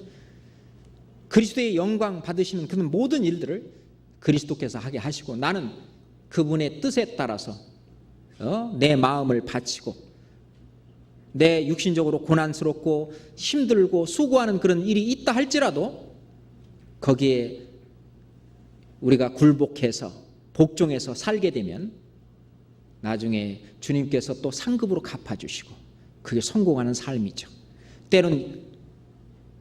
그리스도의 영광 받으시는 그런 모든 일들을 그리스도께서 하게 하시고, 나는 그분의 뜻에 따라서 내 마음을 바치고, 내 육신적으로 고난스럽고 힘들고 수고하는 그런 일이 있다 할지라도 거기에 우리가 굴복해서 복종해서 살게 되면 나중에 주님께서 또 상급으로 갚아주시고, 그게 성공하는 삶이죠. 때론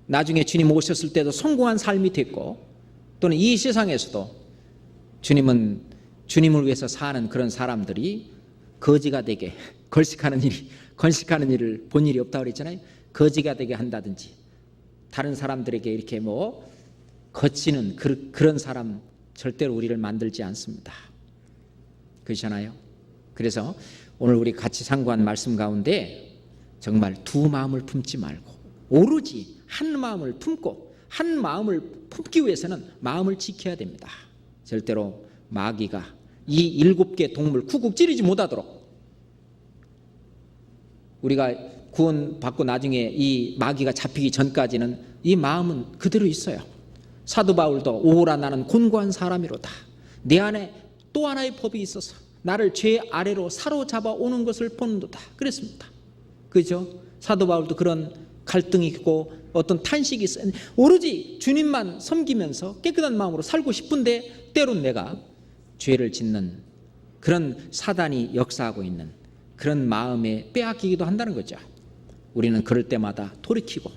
나중에 주님 오셨을 때도 성공한 삶이 됐고, 또는 이 세상에서도 주님은 주님을 위해서 사는 그런 사람들이 거지가 되게 건식하는 일을 본 일이 없다고 그랬잖아요. 거지가 되게 한다든지 다른 사람들에게 이렇게 거치는 그런 사람 절대로 우리를 만들지 않습니다. 그렇잖아요. 그래서 오늘 우리 같이 상고한 말씀 가운데 정말 두 마음을 품지 말고 오로지 한 마음을 품고, 한 마음을 품기 위해서는 마음을 지켜야 됩니다. 절대로 마귀가 이 7개 동물 쿡쿡 찌르지 못하도록, 우리가 구원받고 나중에 이 마귀가 잡히기 전까지는 이 마음은 그대로 있어요. 사도 바울도 오라 나는 곤고한 사람이로다. 내 안에 또 하나의 법이 있어서 나를 죄 아래로 사로잡아 오는 것을 보는도다. 그랬습니다. 그죠? 사도 바울도 그런 갈등이 있고 어떤 탄식이 있어요. 오로지 주님만 섬기면서 깨끗한 마음으로 살고 싶은데 때론 내가 죄를 짓는 그런 사단이 역사하고 있는 그런 마음에 빼앗기기도 한다는 거죠. 우리는 그럴 때마다 돌이키고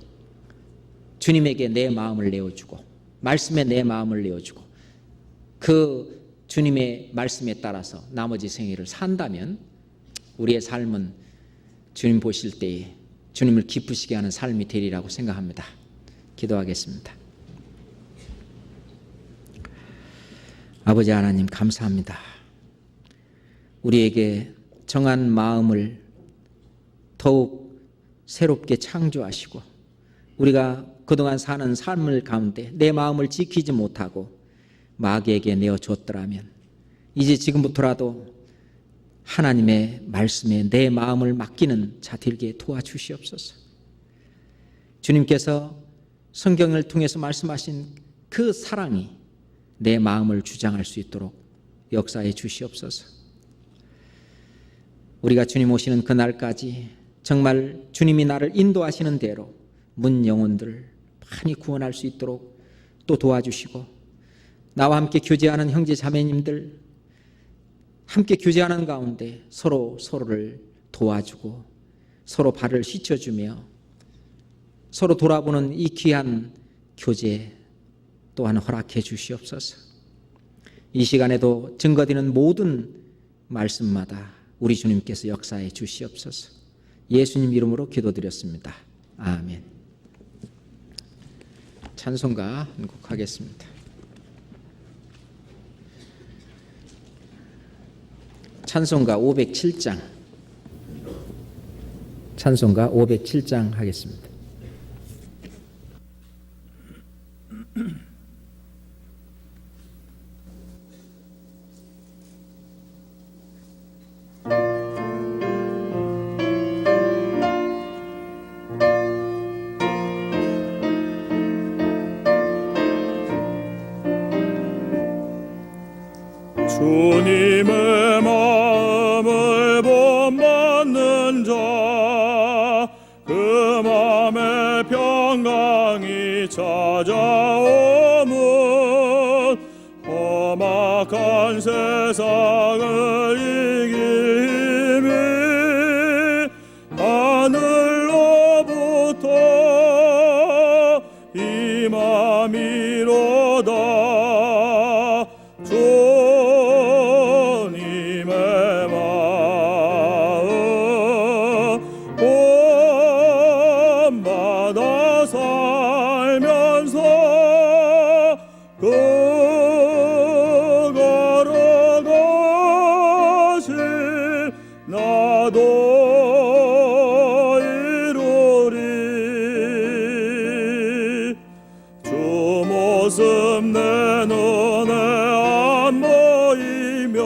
주님에게 내 마음을 내어주고 말씀에 내 마음을 내어주고 그 주님의 말씀에 따라서 나머지 생애를 산다면 우리의 삶은 주님 보실 때에 주님을 기쁘시게 하는 삶이 되리라고 생각합니다. 기도하겠습니다. 아버지 하나님 감사합니다. 우리에게 정한 마음을 더욱 새롭게 창조하시고 우리가 그동안 사는 삶을 가운데 내 마음을 지키지 못하고 마귀에게 내어줬더라면 이제 지금부터라도 하나님의 말씀에 내 마음을 맡기는 자 되게 도와주시옵소서. 주님께서 성경을 통해서 말씀하신 그 사랑이 내 마음을 주장할 수 있도록 역사해 주시옵소서. 우리가 주님 오시는 그날까지 정말 주님이 나를 인도하시는 대로 문 영혼들을 많이 구원할 수 있도록 또 도와주시고 나와 함께 교제하는 형제 자매님들 함께 교제하는 가운데 서로를 도와주고 서로 발을 씻어주며 서로 돌아보는 이 귀한 교제 또한 허락해 주시옵소서. 이 시간에도 증거되는 모든 말씀마다 우리 주님께서 역사해 주시옵소서. 예수님 이름으로 기도드렸습니다. 아멘. 찬송가 한 곡 하겠습니다. 찬송가 507장 찬송가 507장 하겠습니다. 주님의 마음을 본받는 자, 그 마음에 평강이 찾아오면 험악한 세상을 이길 힘이 하늘로부터 임함이로다. 내 눈에 안 보이며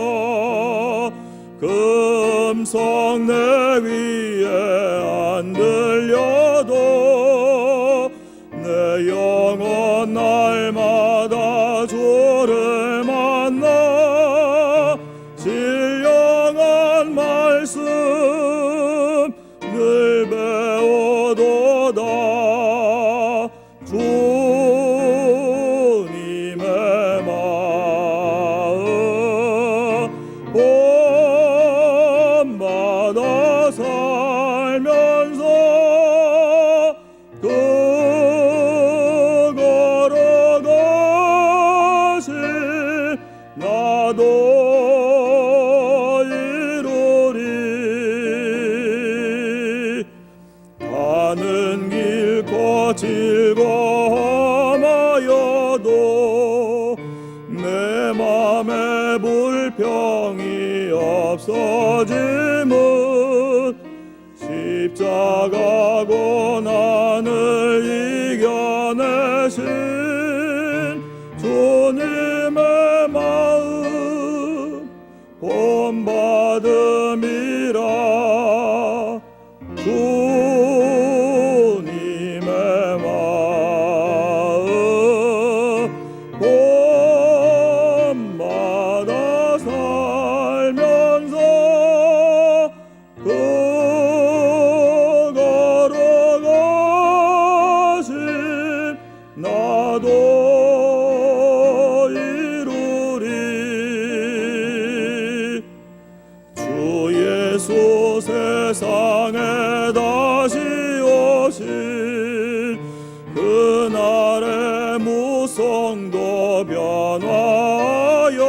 금성 내 위에 안 들려도 내 영혼 날마다 주를 만나 신령한 말씀 늘 배워도다. 가는 길 거칠고 험하여도 내 맘에 불평이 없어짐은 십자가 고난을 이겨내신 주님의 마음 본받음이라. 세상에 다시 오실 그날의 무성도 변화하여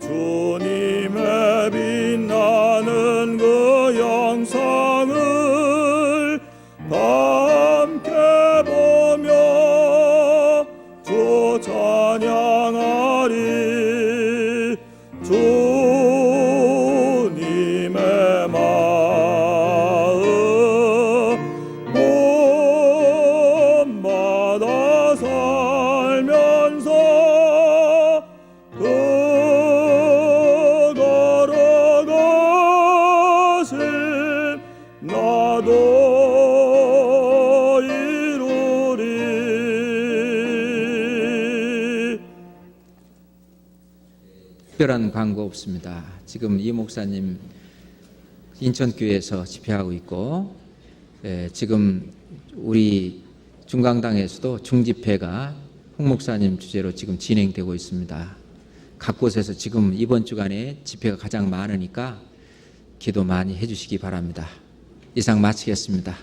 주님의 빛나는 그 영상을 함께 보며 주 찬양하리. 주님의 마음 몸마다 살면서 그 걸어가심 나도 이루리. 특별한 광고 없습니다. 지금 이 목사님 인천교회에서 집회하고 있고, 지금 우리 중강당에서도 중집회가 홍 목사님 주재로 지금 진행되고 있습니다. 각 곳에서 지금 이번 주간에 집회가 가장 많으니까 기도 많이 해주시기 바랍니다. 이상 마치겠습니다.